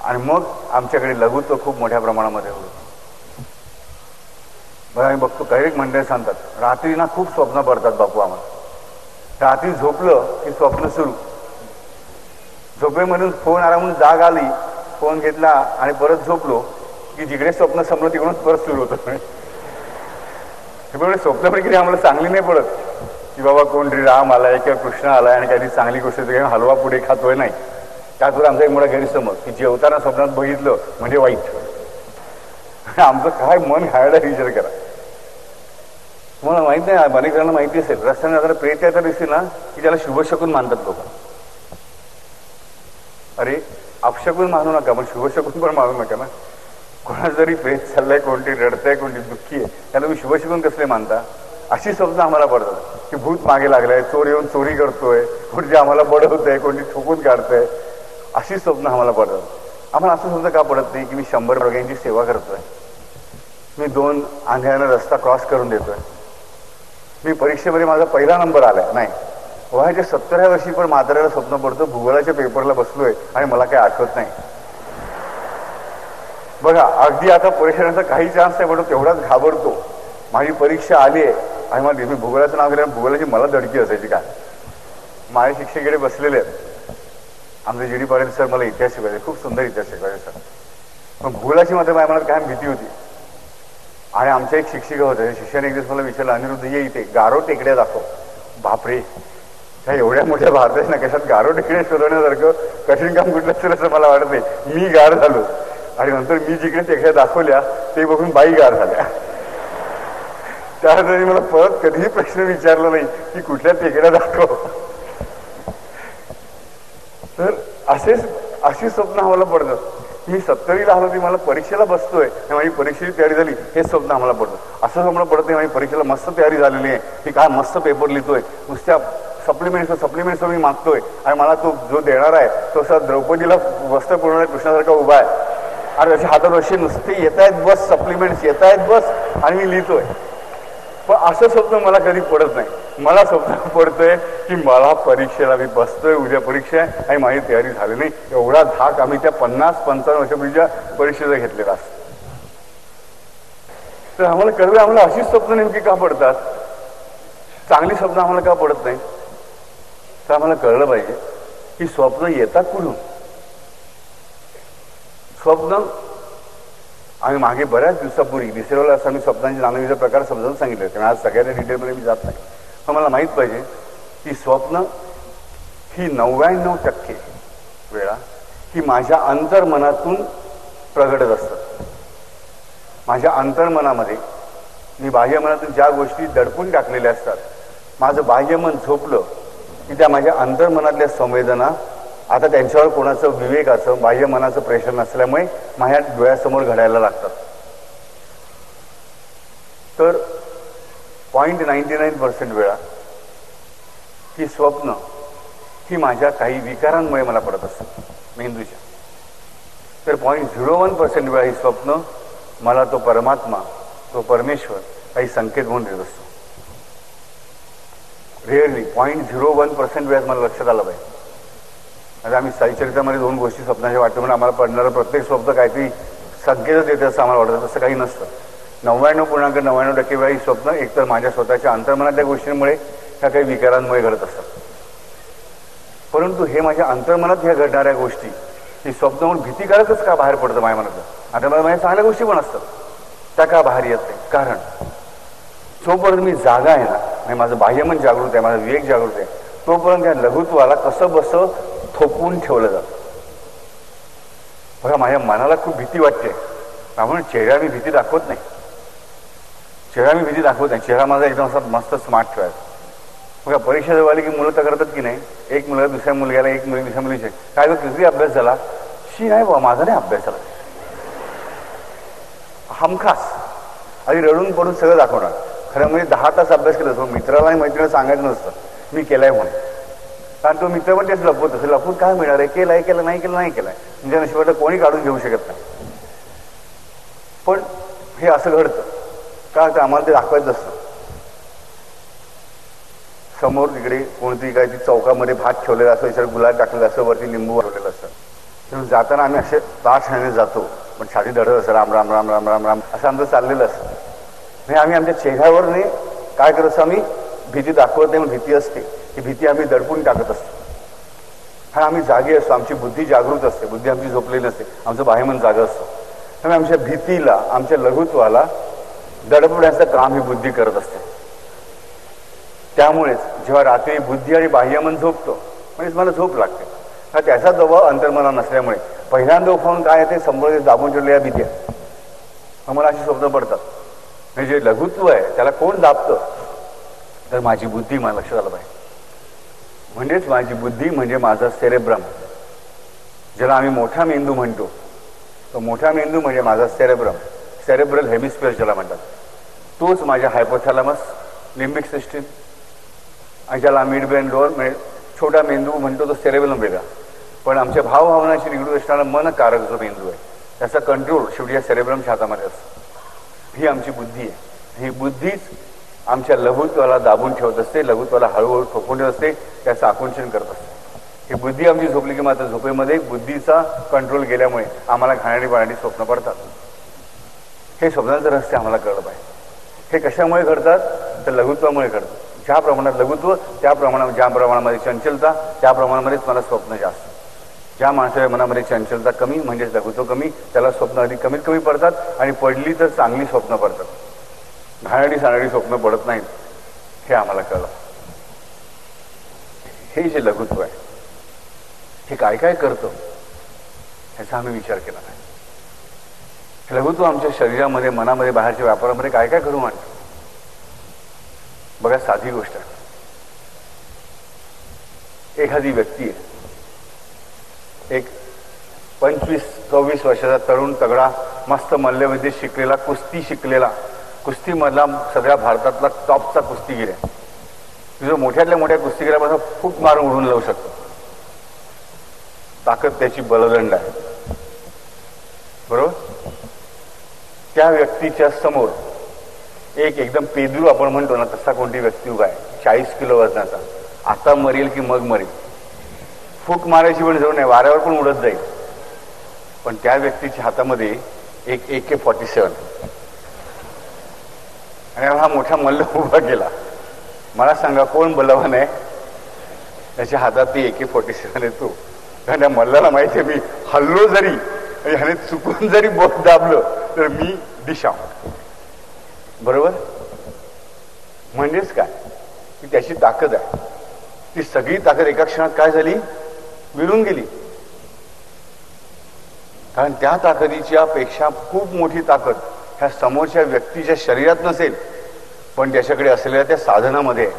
आणि मग आमच्याकडे लघुत्व खूप मोठ्या प्रमाणामध्ये होतं. बरं आम्ही बघतो काही मंडळी सांगतात रात्री ना खूप स्वप्न पडतात बापू आम्हाला. रात्री झोपलं की स्वप्न सुरू. झोपेमधून फोन आला म्हणून जाग आली, फोन घेतला आणि परत झोपलो की जिकडे स्वप्न संपलं तिकडून परत सुरू होतं. हे स्वप्न पण किती आम्हाला चांगली नाही पडत की बाबा कोणतरी राम आलाय किंवा कृष्ण आलाय आणि काहीतरी चांगली गोष्ट हलवा पुढे खातोय. नाही, त्यातून आमचा एक मोठा गैरसमज की जेवताना स्वप्नात बघितलं म्हणजे वाईट. आमचं काय मन खायला विचार करा. तुम्हाला माहित नाही, अनेक जणांना माहिती असेल, रस्त्याने जरा प्रेत यायचा दिसतील ना की त्याला शुभशकून मानतात लोक. अरे अपशकून मानू नका, पण शुभशकून पण मानू नका ना. कोणाचं जरी प्रेत चाललंय, कोणती रडतंय, कोणती दुःखी आहे, त्याला तुम्ही शुभशकून कसले मानता. अशी स्वप्न आम्हाला पडतात की भूत मागे लागलंय, चोर येऊन चोरी करतोय, कोणती आम्हाला बडवतंय, कोणती ठोकून काढतंय, अशी स्वप्न आम्हाला पडतात. आम्हाला असं सुद्धा का पडत नाही की मी 100 रोग्यांची सेवा करतोय, मी 2 आंधळ्यांना रस्ता क्रॉस करून देतोय, मी परीक्षेमध्ये माझा पहिला नंबर आलाय. नाही, वयाच्या 70व्या वर्षी पण म्हाताऱ्याला स्वप्न पडतं भूगोलाच्या पेपरला बसलोय आणि मला काही आठवत नाही. बघा अगदी आता परीक्षेचा काही चान्स नाही, पण तेवढाच घाबरतो. माझी परीक्षा आली आहे आणि मला मी भूगोलाचं नाव घेतलं, भूगोलाची मला धडकी असायची. काय माझे शिक्षकडे बसलेले आहेत, आमचे जी डी पाटील सर मला इतिहास शिकवायचे, खूप सुंदर इतिहास शिकवायचे सर. पण भूगोलाची मात्र मला काय भीती होती. आणि आमच्या एक शिक्षिका होत्या, शिक्षण एक दिवस मला विचारलं, अनिरुद्ध ये इथे गारो टेकड्या दाखव. बापरे, त्या एवढ्या मोठ्या भारताच्या नकाशात गारो टेकड्या शोधण्यासारखं कठीण काम कुठलं असेल असं मला वाटत नाही. मी गार झालो आणि नंतर मी जिकडे टेकड्या दाखवल्या ते बघून बाई गार झाल्या. त्यानंतर मला परत कधीही प्रश्न विचारला नाही की कुठल्या टेकड्या दाखव. तर अशी स्वप्न आम्हाला पडतं. मी 70वीला आलो की मला परीक्षेला बसतोय आणि माझी परीक्षेची तयारी झाली, हे स्वप्न आम्हाला पडतं. असं स्वप्न पडत नाही माझी परीक्षेला मस्त तयारी झालेली आहे, की काय मस्त पेपर लिहितोय, नुसत्या सप्लिमेंट्स मी मागतोय आणि मला तो जो देणार आहे तो असा द्रौपदीला वस्त्र पुरवणाऱ्या कृष्णासारखा उभा आहे आणि त्याच्या हातात असे नुसते येत आहेत बस सप्लिमेंट्स येत आहेत बस आणि मी लिहितोय. पण असं स्वप्न मला कधी पडत नाही. मला स्वप्न पडतंय की मला परीक्षेला मी बसतोय, उद्या परीक्षा आहे आणि माझी तयारी झाली नाही. एवढा धाक आम्ही त्या 50-55 वर्षापूर्वीच्या परीक्षेचा घेतलेला असतो. तर आम्हाला कळलं आम्हाला अशीच स्वप्न नेमकी का पडतात, चांगली स्वप्न आम्हाला का पडत नाही. तर आम्हाला कळलं पाहिजे की स्वप्न येतात कुठून. स्वप्न आम्ही मागे बऱ्याच दिवसापूर्वी डिसेंबरला असं आम्ही स्वप्नांचे नानाविध प्रकार समजावून सांगितले होते. आज सगळ्या डिटेलमध्ये मी जात नाही. पण मला माहीत पाहिजे की स्वप्न ही 99% वेळा ही माझ्या अंतर्मनातून प्रगटत असतात. माझ्या अंतर्मनामध्ये मी बाह्यमनातून ज्या गोष्टी दडपून टाकलेल्या असतात, माझं बाह्यमन झोपलं की त्या माझ्या अंतर्मनातल्या संवेदना आता त्यांच्यावर कोणाचं विवेकाचं बाह्यमनाचं प्रेशर नसल्यामुळे माझ्या डोळ्यासमोर घडायला लागतात. तर 0.99% वेळा ही स्वप्न ही माझ्या काही विकारांमुळे मला पडत असतात मेंदूच्या. तर 0.01% वेळा ही स्वप्न मला तो परमात्मा, तो परमेश्वर काही संकेत म्हणून देत असतो. रेअरली 0.01% वेळात मला लक्षात आलं पाहिजे. आता आम्ही साईचरित्रामध्ये 2 गोष्टी स्वप्नाच्या वाटतं म्हणून आम्हाला पडणारं प्रत्येक स्वप्न काहीतरी संकेतच येते असं आम्हाला वाटतं. तसं काही नसतं. 99.99% वेळा ही स्वप्न एकतर माझ्या स्वतःच्या अंतर्मनातल्या गोष्टींमुळे ह्या काही विकारांमुळे घडत असतात. परंतु हे माझ्या अंतर्मनात ह्या घडणाऱ्या गोष्टी ही स्वप्न म्हणून भीतिकारकच का बाहेर पडतं माझ्या मनातलं. आता मला माझ्या चांगल्या गोष्टी पण असतात त्या का बाहेर येत नाही. कारण जोपर्यंत मी जागा आहे ना, म्हणजे माझं बाह्यमन जागृत आहे, माझा विवेक जागृत आहे, तोपर्यंत त्या लघुत्वाला कसं बसं थोपवून ठेवलं जातं. बघा, माझ्या मनाला खूप भीती वाटते, त्यामुळे चेहरा मी भीती दाखवत नाही. चेहरा माझा एकदम असा मस्त स्मार्ट ठेवायचा. बघा, परीक्षा जवळ आली की मुलं तर करतात की नाही, एक मुलगा दुसऱ्या मुलग्याला, एक मुलगी दुसऱ्या मुलीचे, काय बघ किती अभ्यास झाला, शी नाही बाबा माझा नाही अभ्यास झाला, हमखास आधी रडून पडून सगळं दाखवणार. खरं म्हणजे 10 तास अभ्यास केला असतो, मित्राला आणि मैत्रिणीला सांगायचं नसतं मी केलाय म्हणून. कारण तो मित्र पण तेच लपवत असेल, लपवून काय मिळणार आहे, केलाय नाही केलाय म्हणजे नशिबाला कोणी काढून घेऊ शकत नाही. पण हे असं घडतं का, तर आम्हाला ते दाखवायचं असतं. समोर तिकडे कोणती काय ती चौकामध्ये भात ठेवलेला असतो, इतर गुलाब टाकलेला असतो, वरती लिंबू वाढवलेलं असतं. म्हणून जाताना आम्ही असे ताठ्याने जातो, पण छाती धडत असतं, राम राम राम राम राम राम असं आमचं चाललेलं असतं. म्हणजे आम्ही आमच्या चेहऱ्यावरने काय करत असतो, आम्ही भीती दाखवत नाही, भीती असते ही भीती आम्ही दडपून टाकत असतो. हा आम्ही जागे असतो, आमची बुद्धी जागृत असते, बुद्धी आमची झोपलेली नसते, आमचं बाह्यमन जागं असतं. त्यामुळे आमच्या भीतीला, आमच्या लघुत्वाला दडपण्याचं काम ही बुद्धी करत असते. त्यामुळेच जेव्हा रात्री बुद्धी आणि बाह्यमन झोपतो म्हणजेच मला झोप लागते, हा त्याचा दबाव अंतर्मनात नसल्यामुळे पहिल्यांदा उफावून काय येते, समोर दाबून ठेवलेल्या भीत्या आम्हाला अशी स्वप्न पडतात. म्हणजे जे लघुत्व आहे त्याला कोण दाबतं, तर माझी बुद्धी, मला लक्षात आलं पाहिजे. म्हणजेच माझी बुद्धी म्हणजे माझा सेरेब्रम, ज्याला आम्ही मोठा मेंदू म्हणतो. तो मोठा मेंदू म्हणजे माझा सेरेब्रम, सेरेब्रल हेमिस्फिअर ज्याला म्हणतात. तोच माझ्या हायपोथॅलॅमस, लिम्बिक सिस्टीम, आणि ज्याला मिड ब्रेन लोअर म्हणजे छोटा मेंदू म्हणतो तो सेरेब्रम वेगळा. पण आमच्या भावभावनाशी निगडीत असणारा मनकारक जो मेंदू आहे त्याचा कंट्रोल शेवटी या सेरेब्रमच्या हातामध्ये असतो. ही आमची बुद्धी आहे. ही बुद्धीच आमच्या लघुत्वाला दाबून ठेवत असते, लघुत्वाला हळूहळू थोपवून ठेवत असते, त्याचं आकुंचन करत असते. ही बुद्धी आमची झोपली की मात्र झोपेमध्ये बुद्धीचा कंट्रोल गेल्यामुळे आम्हाला घाणेरडी स्वप्न पडतात. हे स्वप्नांचं रहस्य आम्हाला कळलं पाहिजे. हे कशामुळे घडतात, तर लघुत्वामुळे घडतात. ज्या प्रमाणात लघुत्व ज्या प्रमाणामध्ये चंचलता त्या प्रमाणामध्येच मला स्वप्न जास्त. ज्या माणसाच्या मनामध्ये चंचलता कमी म्हणजेच लघुत्व कमी, त्याला स्वप्न अधिक कमीत कमी पडतात, आणि पडली तर चांगली स्वप्न पडतात, घाणेरडी साणेरडी स्वप्न पडत नाहीत. हे आम्हाला कळलं. हे जे लघुत्व आहे हे काय काय करतं ह्याचा आम्ही विचार केला नाही. हे लघुत्व आमच्या शरीरामध्ये, मनामध्ये, बाहेरच्या व्यापारामध्ये काय काय घडवून आणतं. बघा, साधी गोष्ट आहे. एखादी व्यक्ती आहे, एक 25-26 वर्षाचा तरुण तगडा मस्त मल्लविद्येत शिकलेला, कुस्ती शिकलेला, कुस्तीमधला सगळ्या भारतातला टॉपचा कुस्तीगीर आहे. जो मोठ्यातल्या मोठ्या कुस्तीगिरापासून फूक मारून उडून लावू शकतो. ताकद त्याची बलदंड आहे, बरोबर. त्या व्यक्तीच्या समोर एक एकदम पेदरू आपण म्हणतो ना तसा कोणती व्यक्ती उभा आहे, 40 किलो वजनाचा, आता मरेल की मग मरेल, फूक मारायची पण जरूर नाही, वाऱ्यावर पण उडत जाईल. पण त्या व्यक्तीच्या हातामध्ये एक AK-47 आणि हा मोठा मल्ल उभा केला. मला सांगा कोण बलवान आहे, त्याच्या हातात ती AK-47 येतो. कारण त्या मल्लाला माहिती आहे मी हल्लो जरी ह्याने चुकून जरी बोट दाबलं तर मी दिशा, बरोबर. म्हणजेच काय की त्याची ताकद आहे, ती सगळी ताकद एका क्षणात काय झाली, विरून गेली. कारण त्या ताकदीच्या पेक्षा खूप मोठी ताकद ह्या समोरच्या व्यक्तीच्या शरीरात नसेल, पण त्याच्याकडे असलेल्या त्या साधनामध्ये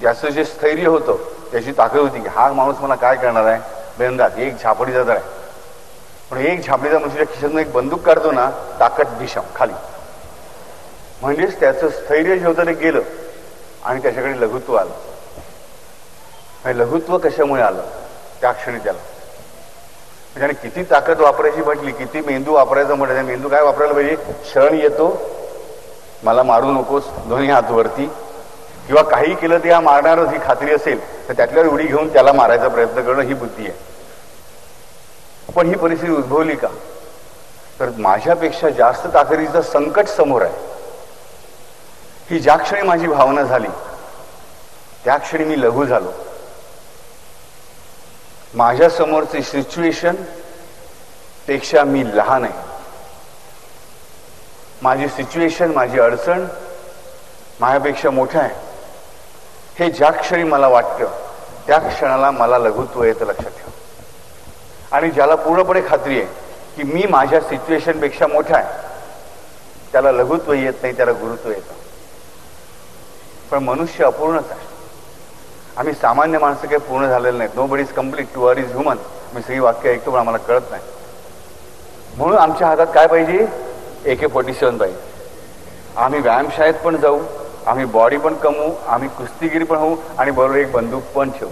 त्याचं जे स्थैर्य होतं, त्याची ताकद होती की हा माणूस मला काय करणार आहे, बेंदात एक झापडीचा तर आहे. पण एक झापडीचा मनुष्याच्या खिशातून एक बंदूक काढतो ना, ताकद दिशा खाली. म्हणजेच त्याचं स्थैर्य जे होतं ते गेलं आणि त्याच्याकडे लघुत्व आलं. लघुत्व कशामुळे आलं, त्या क्षणी त्याला म्हणजे किती ताकद वापरायची म्हटली, किती मेंदू वापरायचा म्हटलं, मेंदू काय वापरायला पाहिजे, क्षण येतो मला मारू नकोस, दोन्ही हात वरती, किंवा काही केलं ते हा मारणारच ही खात्री असेल तर त्यातल्या उडी घेऊन त्याला मारायचा प्रयत्न करणं ही बुद्धी आहे. पण ही परिस्थिती उद्भवली का, तर माझ्यापेक्षा जास्त ताकदीचं संकट समोर आहे, ही ज्या क्षणी माझी भावना झाली त्या क्षणी मी लघु झालो. माझ्या समोरची सिच्युएशन पेक्षा मी लहान आहे. माझी सिच्युएशन, माझी अडचण माझ्यापेक्षा मोठं आहे, हे ज्या क्षणी मला वाटतं त्या क्षणाला मला लघुत्व येतं, लक्षात ठेवा. आणि ज्याला पूर्णपणे खात्री आहे की मी माझ्या सिच्युएशनपेक्षा मोठा आहे, त्याला लघुत्व येत नाही, त्याला गुरुत्व येतं. पण मनुष्य अपूर्णच आहे. आम्ही सामान्य माणसं काही पूर्ण झालेलं नाहीत. Nobody is complete, to err is human. मी सगळी वाक्य ऐकतो पण आम्हाला कळत नाही. म्हणून आमच्या हातात काय पाहिजे? AK-47 पाहिजे. आम्ही व्यायामशाळेत पण जाऊ, आम्ही बॉडी पण कमवू, आम्ही कुस्तीगिरी पण होऊ आणि बरोबर एक बंदूक पण ठेवू.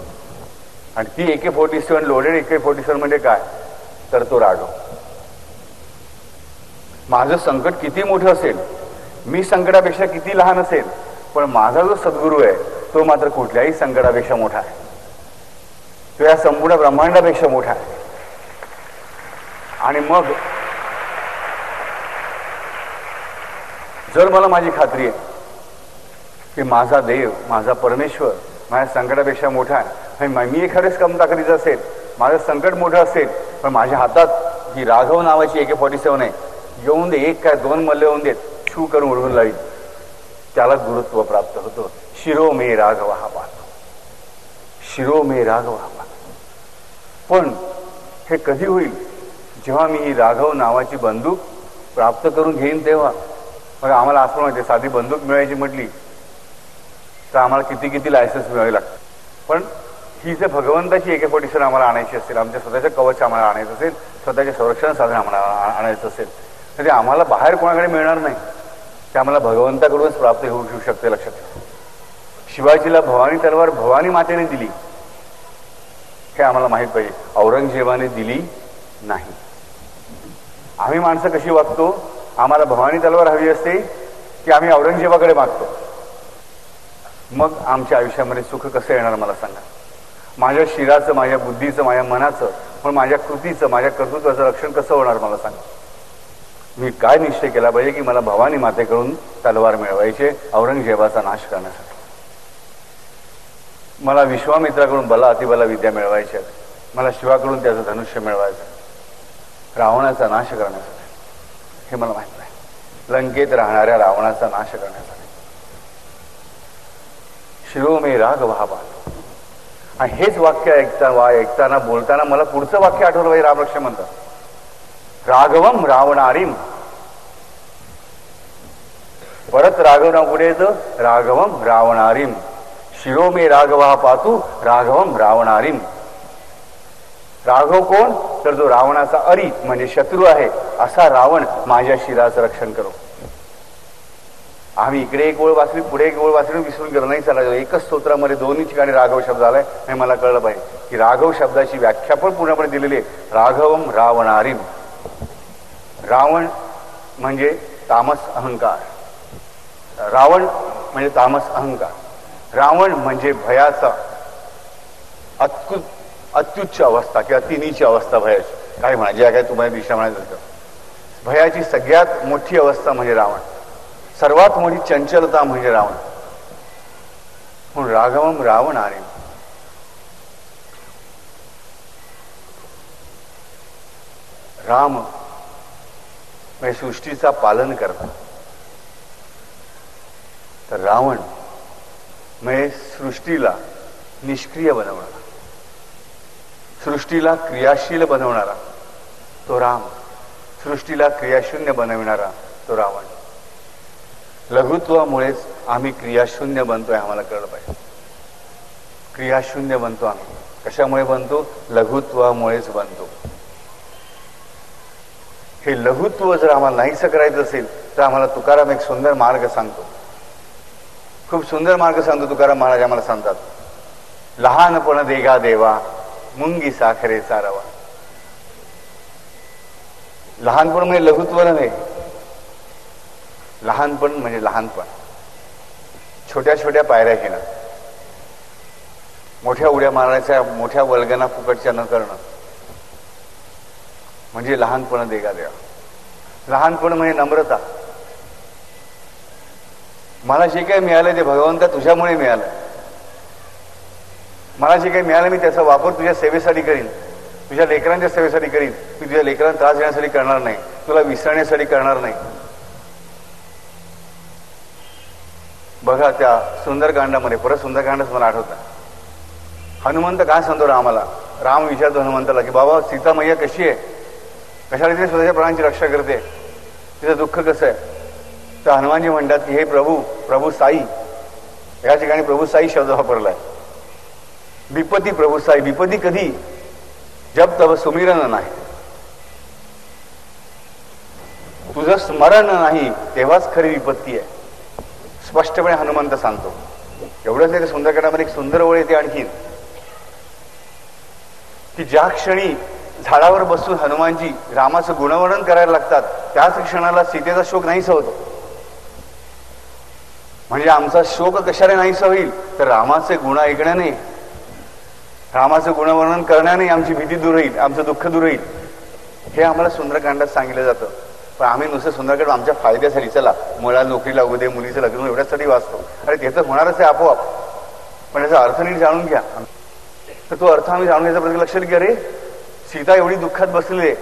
आणि ती AK-47 लोडेड AK-47 म्हणजे काय? तर तो राघव. माझं संकट किती मोठं असेल, मी संकटापेक्षा किती लहान असेल, पण माझा जो सद्गुरू आहे तो मात्र कुठल्याही संकटापेक्षा मोठा आहे. तो या संपूर्ण ब्रह्मांडापेक्षा मोठा आहे. आणि मग जर मला माझी खात्री आहे की माझा देव, माझा परमेश्वर माझ्या संकटापेक्षा मोठा आहे, मी एखाद्याच कम ताकदीचा असेल, माझं संकट मोठं असेल, पण माझ्या हातात ही राघव नावाची AK-47 आहे, येऊन दे, एक काय दोन मल्ल येऊन देत, छू करून उडवून लावी, त्याला गुरुत्व प्राप्त होतं. शिरो मे राघव हा पाहतो, शिरो मे राघव हा पाहतो. पण हे कधी होईल? जेव्हा मी ही राघव नावाची बंदूक प्राप्त करून घेईन तेव्हा. मग आम्हाला असं माहिती, साधी बंदूक मिळायची म्हटली तर आम्हाला किती किती लायसन्स मिळावे लागतात. पण ही जर भगवंताची AK-47 आम्हाला आणायची असेल, आमच्या स्वतःचं कवच आम्हाला आणायचं असेल, स्वतःचे संरक्षण साधन आम्हाला आणायचं असेल, तर ते आम्हाला बाहेर कोणाकडे मिळणार नाही, ते आम्हाला भगवंताकडूनच प्राप्त होऊ शकते. लक्षात ठेवा. शिवाजीला भवानी तलवार भवानी मातेने दिली हे आम्हाला माहित पाहिजे, औरंगजेबाने दिली नाही. आम्ही माणसं कशी वागतो? आम्हाला भवानी तलवार हवी असते की आम्ही औरंगजेबाकडे मागतो. मग आमच्या आयुष्यामध्ये सुख कसं येणार मला सांगा? माझ्या शिराचं, माझ्या बुद्धीचं, माझ्या मनाचं, पण माझ्या कृतीचं, माझ्या कर्तृत्वाचं रक्षण कसं होणार मला सांगा? मी काय निश्चय केला पाहिजे की मला भवानी मातेकडून तलवार मिळवायचे औरंगजेबाचा नाश करण्यासाठी. मला विश्वामित्राकडून बला अतिबला विद्या मिळवायची आहे, मला शिवाकडून त्याचं धनुष्य मिळवायचं, रावणाचा नाश करण्यासाठी. हे मला माहित नाही. लंकेत राहणाऱ्या रावणाचा नाश करण्यासाठी. शिरो मे राघव हा पाहतो. आणि हेच वाक्य ऐकताना बोलताना मला पुढचं वाक्य आठवलं पाहिजे. रामलक्ष्मण म्हणतात, राघवम रावणारीम. परत राघव नाव पुढे येतं, राघवम रावणारीम. शिरो मे राघव हा पातू राघवम रावणारीम. राघव कोण? तर जो रावणाचा अरी म्हणजे शत्रू आहे, असा रावण माझ्या शिराचं रक्षण करो. आम्ही इकडे एक ओळ वाचली, पुढे एक ओळ वाचली, विसरून गेलो नाही. चला, एकच स्तोत्रामध्ये दोन्ही ठिकाणी राघव शब्द आलाय हे मला कळलं पाहिजे की राघव शब्दाची व्याख्या पण पूर्णपणे दिलेली आहे. राघवम रावणारीम. रावण म्हणजे तामस अहंकार. रावण म्हणजे तामस अहंकार. रावण म्हणजे भयाचा अत्युच्च अवस्था किंवा तिन्हीची अवस्था भयाची. काय म्हणा, ज्या काय तुम्हाला दिशा म्हणायचं, भयाची सगळ्यात मोठी अवस्था म्हणजे रावण. सर्वात मोठी चंचलता म्हणजे रावण. म्हणून राघवम रावणारीम. राम म्हणजे सृष्टीचा पालन करता, तर रावण म्हणजे सृष्टीला निष्क्रिय बनवणारा, सृष्टीला क्रियाशील बनवणारा तो राम, सृष्टीला क्रियाशून्य बनविणारा तो रावण. लघुत्वामुळेच आम्ही क्रियाशून्य बनतोय, आम्हाला कळलं पाहिजे. क्रियाशून्य बनतो आम्ही. कशामुळे बनतो? लघुत्वामुळेच बनतो. हे लघुत्व जर आम्हाला नाहीसं करायचं असेल तर आम्हाला तुकाराम एक सुंदर मार्ग सांगतो. खूप सुंदर मार्ग सांगतो तुकाराम महाराज. आम्हाला सांगतात, लहानपण देगा देवा मुंगी साखरेचा रवा. लहानपण म्हणजे लघुत्व नव्हे. लहानपण म्हणजे लहानपण. छोट्या छोट्या पायऱ्या घेणं, मोठ्या उड्या मारण्याच्या, मोठ्या वल्गना फुकटच्या न करणं म्हणजे लहानपण देगा देवा. लहानपण म्हणजे नम्रता. मला जे काही मिळालं ते भगवंता तुझ्यामुळे मिळालं. मला जे काही मिळालं मी त्याचा वापर तुझ्या सेवेसाठी करीन, तुझ्या लेकरांच्या सेवेसाठी करीन. मी तुझ्या लेकरांना त्रास देण्यासाठी करणार नाही, तुला विसरण्यासाठी करणार नाही. बघा त्या सुंदरकांडामध्ये, परत सुंदरकांडच मला आठवतं, हनुमंत काय सांगतो रामाला. राम विचारतो हनुमंताला की बाबा सीता मैया कशी आहे, कशाला तिने स्वतःच्या प्राणांची रक्षा करते, तिचं दुःख कसं आहे. तर हनुमानजी म्हणतात की हे प्रभू साई. या ठिकाणी प्रभू साई शब्द वापरलाय. विपत्ती प्रभू साई. विपत्ती कधी, जब तब सुमिरन नाही, तुझं स्मरण नाही तेव्हाच खरी विपत्ती आहे. स्पष्टपणे हनुमंत सांगतो. एवढंच नाही, सुंदरकांडामध्ये एक सुंदर ओळ येते आणखी, की ज्या क्षणी झाडावर बसून हनुमानजी रामाचं गुणवर्णन करायला लागतात त्याच क्षणाला सीतेचा शोक नाहीसा होतो. म्हणजे आमचा शोक कशाने नाहीसा होईल, तर रामाचे गुण ऐकण्याने, रामाचं गुणवर्णन करण्याने आमची भीती दूर होईल, आमचं दुःख दूर होईल. हे आम्हाला सुंदरकांडात सांगितलं जातं. पण आम्ही नुसतं सुंदरकांड आमच्या फायद्यासाठी, चला मुलाला नोकरी लागू दे, मुलीचं लग्न एवढ्यासाठी वाचतो. अरे त्याचं होणारच आहे आपोआप, पण त्याचा अर्थ नीट जाणून घ्या. तर तो अर्थ आम्ही जाणून घ्यायचा प्रयत्न. लक्ष की अरे सीता एवढी दुःखात बसलेली आहे,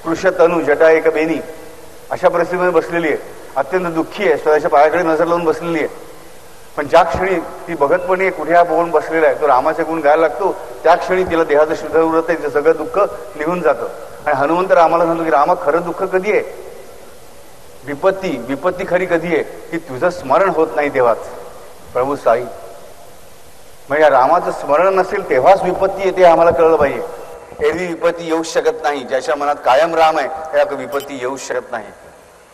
कृष्ण तनू जटा एक बेनी अशा परिस्थितीमध्ये बसलेली आहे, अत्यंत दुःखी आहे, स्वतःच्या पायाकडे नजर लावून बसलेली आहे. पण ज्या क्षणी ती बघतपणे कुठे बघून बसलेला आहे, तो रामाचे गुण गायला लागतो, त्या क्षणी तिला देहाचं शुद्ध उरत आहे, तिचं सगळं दुःख निघून जातं. आणि हनुमंत रामाला सांगतो की रामा खरं दुःख कधी आहे, विपत्ती खरी कधी आहे, की तुझं स्मरण होत नाही तेव्हाच. प्रभू साई म्हणजे रामाचं स्मरण नसेल तेव्हाच विपत्ती येते, आम्हाला कळलं पाहिजे. एरवी विपत्ती येऊच शकत नाही, ज्याच्या मनात कायम राम आहे त्या विपत्ती येऊच शकत नाही,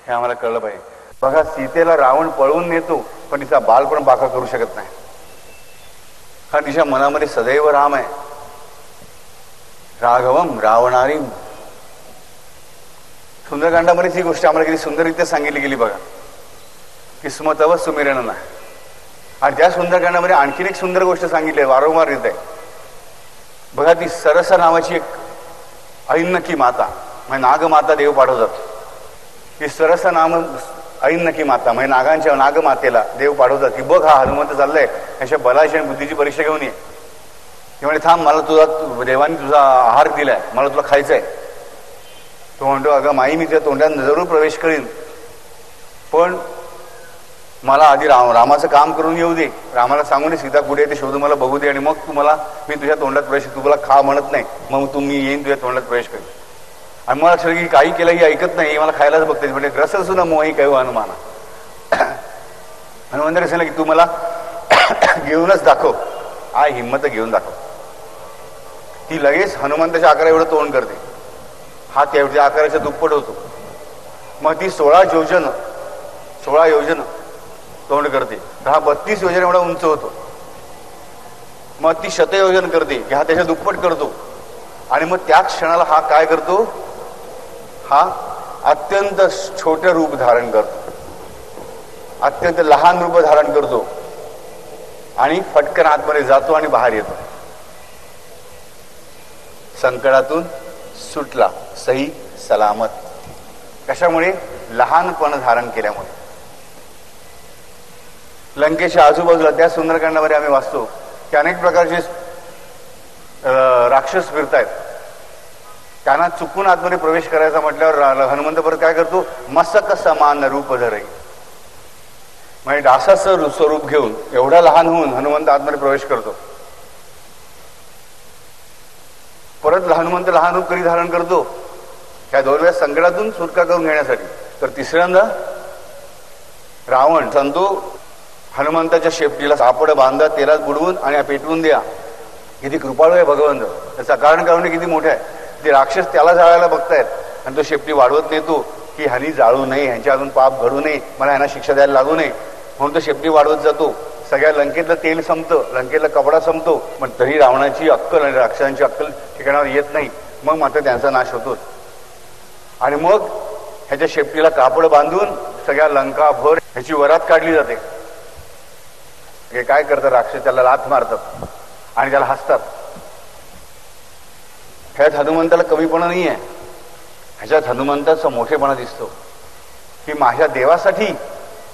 हे आम्हाला कळलं पाहिजे. बघा सीतेला रावण पळवून नेतो, पण तिचा बाल पण बाका करू शकत नाही, कारण तिच्या मनामध्ये सदैव राम आहे. राघवम रावणारीम. सुंदरकांडामध्येच ही गोष्ट आम्हाला किती सुंदररित्या सांगितली गेली बघा, की स्मतव सुमिरण नाही. आणि त्या सुंदरकांडामध्ये आणखीन एक सुंदर गोष्ट सांगितली आहे, वारंवार येत आहे बघा. ती सरसा नावाची एक ऐन्नकी माता, म्हणजे नागमाता देव पाठवतात. ती सरसा नाम ऐन्नकी माता म्हणजे नागांच्या नागमातेला देव पाठवतात की बघ हा हनुमंत चाललाय, याच्या बलाची आणि बुद्धीची परीक्षा घेऊन ये. ती म्हणजे थांब, मला तुझा देवाने तुझा आहार दिलाय, मला तुला खायचंय. तो म्हणतो अगं माई मी तुझ्या तोंडात जरूर प्रवेश करीन, पण मला आधी रामाचं काम करून येऊ दे. रामाला सांगून सीता कुठे ते शोधून मला बघू दे, आणि मग तुम्हाला मी तुझ्या तोंडात प्रवेश, तू मला खा म्हणत नाही, मग तुम्ही येईन तुझ्या तोंडात प्रवेश करेन. आणि मला लक्षात की काही केलं ही ऐकत नाही, मला खायलाच बघते. म्हणजे ग्रस सुद्धा मोही काही हनुमाना. हनुमंताने सांगितलं की तू मला घेऊनच दाखव, आय हिंमत घेऊन दाखव. ती लगेच हनुमंताच्या आकारा एवढं तोंड करते, हा तेवढ्या आकाराच्या दुप्पट होतो. मग ती 16 योजन तोंड करते, हा 32 योजन एवढा उंच होतो. मग ती शतयोजन करते की हा त्याच्या दुप्पट करतो. आणि मग त्या क्षणाला हा काय करतो, हा अत्यंत छोटे रूप धारण करतो, अत्यंत लहान रूप धारण करतो आणि फटकन आतमध्ये जातो आणि बाहेर येतो. संकटातून सुटला सही सलामत. कशामुळे, लहानपण धारण केल्यामुळे. लंकेच्या आजूबाजूला त्या सुंदरकांडामध्ये आम्ही वाचतो की अनेक प्रकारचे राक्षस फिरतायत. त्यांना चुकून आतमध्ये प्रवेश करायचा म्हटल्यावर हनुमंत परत काय करतो, मसक समान रूप धरे, म्हणजे डासाचं स्वरूप घेऊन एवढा लहान होऊन हनुमंत आतमध्ये प्रवेश करतो. परत हनुमंत लहान रूप कधी धारण करतो, ह्या 2 वेळा संकटातून सुटका करून घेण्यासाठी. तर तिसऱ्यांदा रावण सांगतो हनुमंताच्या शेपटीला सापड बांधा, तेलात बुडवून आणि पेटवून द्या. किती कृपाळू आहे भगवंत, त्याचं कारण काढणे किती मोठं आहे. ते राक्षस त्याला जाळायला बघतायत आणि तो शेपटी वाढवत नेतो की ह्यानी जाळू नये, ह्यांच्या अजून पाप घडू नये, मला ह्यांना शिक्षा द्यायला लागू नये, म्हणून तो शेपटी वाढवत जातो. सगळ्या लंकेतलं तेल संपतं, लंकेतला कपडा संपतो, पण तरी रावणाची अक्कल आणि राक्षसांची अक्कल ठिकाणावर येत नाही. मग मात्र त्यांचा नाश होतो. आणि मग ह्याच्या शेपटीला कापड बांधून सगळ्या लंकाभर ह्याची वरात काढली जाते. हे काय करतात राक्षस, त्याला लाथ मारतात आणि त्याला हसतात. ह्यात हनुमंताला कमीपणा नाही आहे, ह्याच्यात हनुमंताचा मोठेपणा दिसतो. की माझ्या देवासाठी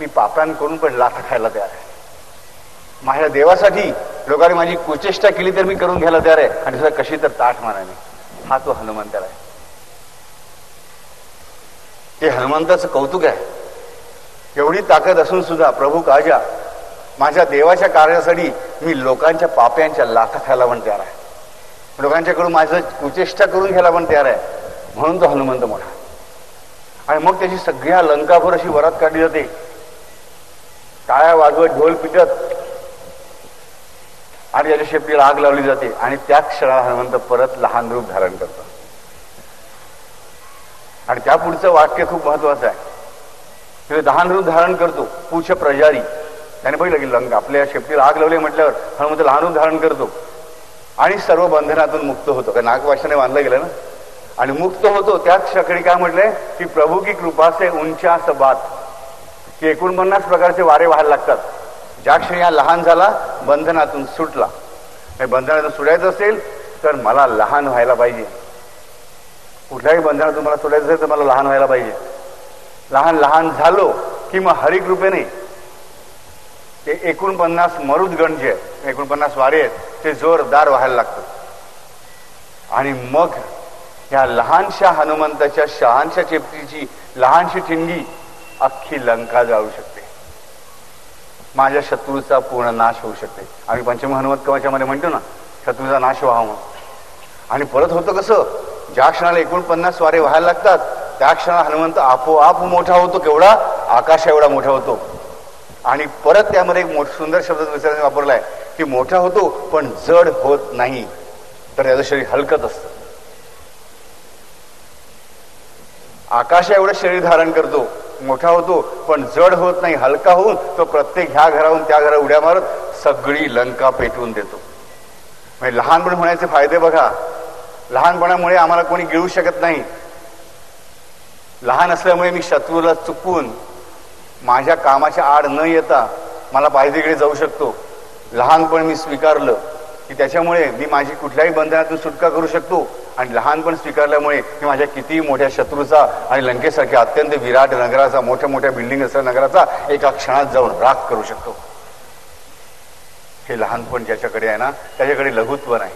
मी पापांकडून पण लाथा खायला तयार आहे. माझ्या देवासाठी लोकांनी माझी कुचेष्टा केली तर मी करून घ्यायला तयार आहे, आणि तुला कशी तर ताठ माराने. हा तो हनुमंत आहे. ते हनुमंताचं कौतुक आहे. एवढी ताकद असून सुद्धा प्रभू काजा, माझ्या देवाच्या कार्यासाठी मी लोकांच्या पाप्यांच्या लाथा खायला पण तयार आहे, लोकांच्याकडून माझं कुचेष्टा करून घ्यायला पण तयार आहे. म्हणून तो हनुमंत मोठा. आणि मग त्याची सगळ्या लंकाभर अशी वरात काढली जाते, टाळ्या वाजवत, ढोल पिटत, आणि त्याच्या शेपटीला आग लावली जाते. आणि त्याच क्षणाला हनुमंत परत लहान रूप धारण करतो. आणि त्या पुढचं वाक्य खूप महत्वाचं आहे. तिथे लहान रूप धारण करतो. पूछ प्रजारी, त्याने बघितलं की लंका आपल्या शेपटीला आग लावली म्हटल्यावर हनुमंत लहान रूप धारण करतो आणि सर्व बंधनातून मुक्त होतो. कारण नागवाशाने बांधलं गेलं ना, आणि मुक्त होतो. त्याच क्षणी काय म्हटलंय की प्रभू की कृपा से उंचास बात, की 49 प्रकारचे वारे व्हायला लागतात. ज्या क्षणी हा लहान झाला, बंधनातून सुटला. बंधनातून सुटायचं असेल तर मला लहान व्हायला पाहिजे. कुठल्याही बंधनातून मला सुटायचं असेल तर मला लहान व्हायला पाहिजे. लहान लहान झालो की मग हरिकृपेने ते 49 मरुदगण जे आहेत, 49 वारे आहेत, ते जोरदार व्हायला लागतात. आणि मग ह्या लहानशा हनुमंताच्या शहानशा चेपटीची लहानशी ठिणगी अख्खी लंका जाळू शकते. माझ्या शत्रूचा पूर्ण नाश होऊ शकते. आम्ही पंचम हनुमत कवचा मध्ये म्हणतो ना, शत्रूचा नाश व्हावा म्हणून. आणि परत होतं कसं, ज्या क्षणाला 49 वारे व्हायला लागतात त्या क्षणाला हनुमंत आपोआप मोठा होतो. केवढा? आकाशा एवढा मोठा होतो. आणि परत त्यामध्ये एक सुंदर शब्द दुसऱ्याने वापरलाय की मोठा होतो पण जड होत नाही, तर त्याचं शरीर हलकत असतं. आकाशा एवढं शरीर धारण करतो, मोठा होतो पण जड होत नाही, हलका होऊन तो प्रत्येक ह्या घराहून त्या घरा उड्या मारत सगळी लंका पेटवून देतो. म्हणजे लहानपण होण्याचे फायदे बघा. लहानपणामुळे आम्हाला कोणी गिळू शकत नाही. लहान असल्यामुळे मी शत्रूला चुकवून माझ्या कामाच्या आड न येता मला पाहिजे तिकडे जाऊ शकतो. लहानपण मी स्वीकारलं की त्याच्यामुळे मी माझी कुठल्याही बंधनातून सुटका करू शकतो. आणि लहानपण स्वीकारल्यामुळे मी माझ्या कितीही मोठ्या शत्रूचा आणि लंकेसारख्या अत्यंत विराट नगराचा, मोठ्या मोठ्या बिल्डिंग असलेल्या नगराचा एका क्षणात जाऊन राख करू शकतो. हे लहानपण ज्याच्याकडे आहे ना, त्याच्याकडे लघुत्व नाही.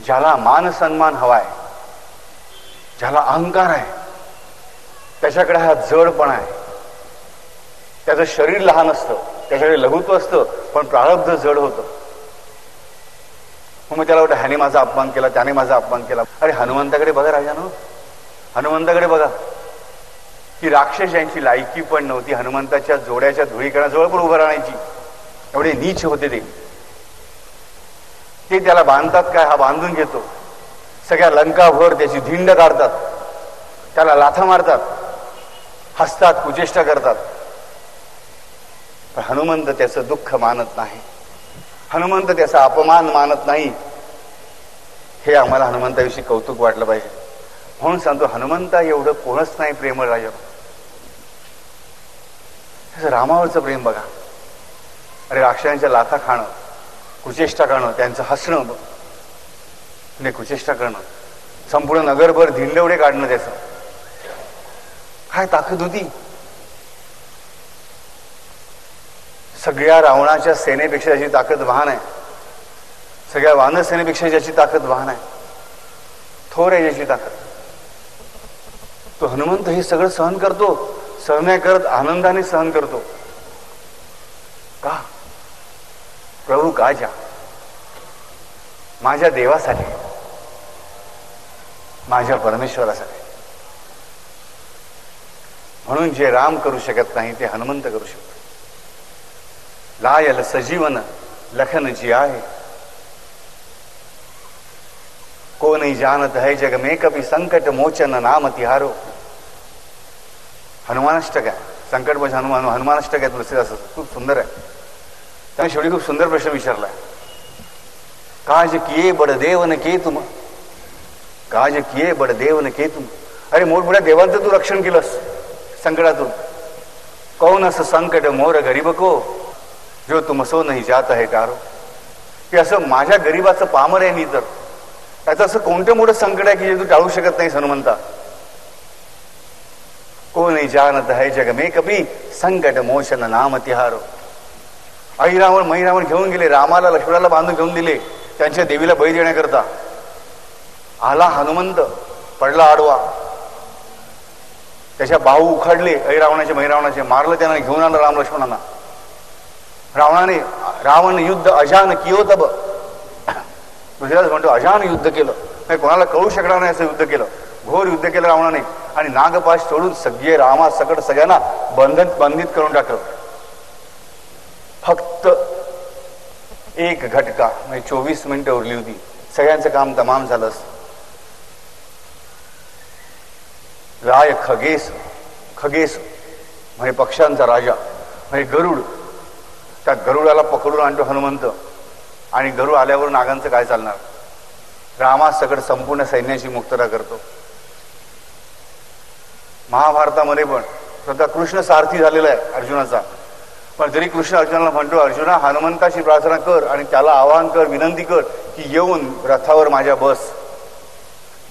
ज्याला मान सन्मान हवाय, ज्याला अहंकार आहे, त्याच्याकडे हा जडपणा आहे. त्याचं शरीर लहान असतं, त्याच्याकडे लघुत्व असतं, पण प्रारब्ध जड होतं. मग त्याला वाटतं ह्याने माझा अपमान केला, त्याने माझा अपमान केला. अरे हनुमंताकडे बघा राजानो, हनुमंताकडे बघा की राक्षस यांची लायकी पण नव्हती हनुमंताच्या जोड्याच्या धुळीकणाजवळ पण उभं राहण्याची. एवढे नीच होते ते त्याला बांधतात काय, हा बांधून घेतो. सगळ्या लंकाभर त्याची धिंड काढतात, त्याला लाथा मारतात, हसतात, कुचेष्टा करतात. पण हनुमंत त्याचं दुःख मानत नाही, हनुमंत त्याचा अपमान मानत नाही. हे आम्हाला हनुमंताविषयी कौतुक वाटलं पाहिजे. म्हणून सांगतो, हनुमंता एवढं कोणच नाही प्रेमळ राजा. त्याचं रामावरचं प्रेम बघा. अरे राक्षसांच्या लाथा खाणं, कुचेष्टा करणं, त्यांचं हसणं, म्हणजे कुचेष्टा करणं, संपूर्ण नगरभर धिंडवडे काढणं, त्याचं काय ताकद होती. सगळ्या रावणाच्या सेनेपेक्षा ज्याची ताकद वाहन आहे, सगळ्या वानर सेनेपेक्षा ज्याची ताकद वाहन आहे, थोर आहे ज्याची ताकद, तो हनुमंत हे सगळं सहन करतो. सहन नाही करत, आनंदाने सहन करतो. का? प्रभू काजा, माझ्या देवासाठी, माझ्या परमेश्वरासाठी. म्हणून जे राम करू शकत नाही ते हनुमंत करू शकतो. लायल सजीवन लखन जी आहे, को नहीं जानत है जग में कभी संकट मोचन नाम तिहारो. हनुमानाष्टक आहे, संकट मोचन हनुमानाष्टक आहे तुलसीदास, खूप सुंदर आहे. त्याने शेवटी खूप सुंदर प्रश्न विचारलाय. काज किये बड देवन के तुम, काज किये बड देवन के तुम. अरे मोठमोठ्या देवांचं तू रक्षण केलंस संकटातून. कौन असं संकट मोर गरीब को, जो तुम सो नाही जात आहे टारो. की असं माझ्या गरीबाचं पामर आहे मी, तर त्याचं असं कोणतं मोठं संकट आहे की जे तू टाळू शकत नाही हनुमंता. को नहीं जानत है जग में कभी संकट मोशन नाम तिहारो. आई रावण मै रावण घेऊन गेले, रामाला लक्ष्मणाला बांधून घेऊन दिले त्यांच्या देवीला बळी देण्याकरता. आला हनुमंत, पडला आडवा, त्याच्या बाहू उखाडले ऐ रावणाचे मै रावणाचे, मारलं त्यांना, घेऊन आलं राम लक्ष्मणांना. रावण युद्ध अजान कियो तब, दुसऱ्याच म्हणतो अजान युद्ध केलं, नाही कोणाला कळू शकणार नाही असं युद्ध केलं, घोर युद्ध केलं रावणाने. आणि नागपाश सोडून सगळे रामा सकट सगळ्यांना बंधित करून टाकलं. फक्त एक घटका म्हणजे 24 मिनिटं उरली होती, सगळ्यांचं काम तमाम झालं असतं. राय खगेस म्हणजे पक्ष्यांचा राजा म्हणजे गरुड, त्या गरुडाला पकडून आणतो हनुमंत. आणि गरुड आल्यावर नागांचं काय चालणार. रामासकट संपूर्ण सैन्याची मुक्तता करतो. महाभारतामध्ये पण स्वतः कृष्ण सारथी झालेला आहे अर्जुनाचा, पण तरी कृष्ण अर्जुनाला म्हणतो, अर्जुना हनुमंताची प्रार्थना कर आणि त्याला आवाहन कर, विनंती कर की येऊन रथावर माझ्या बस,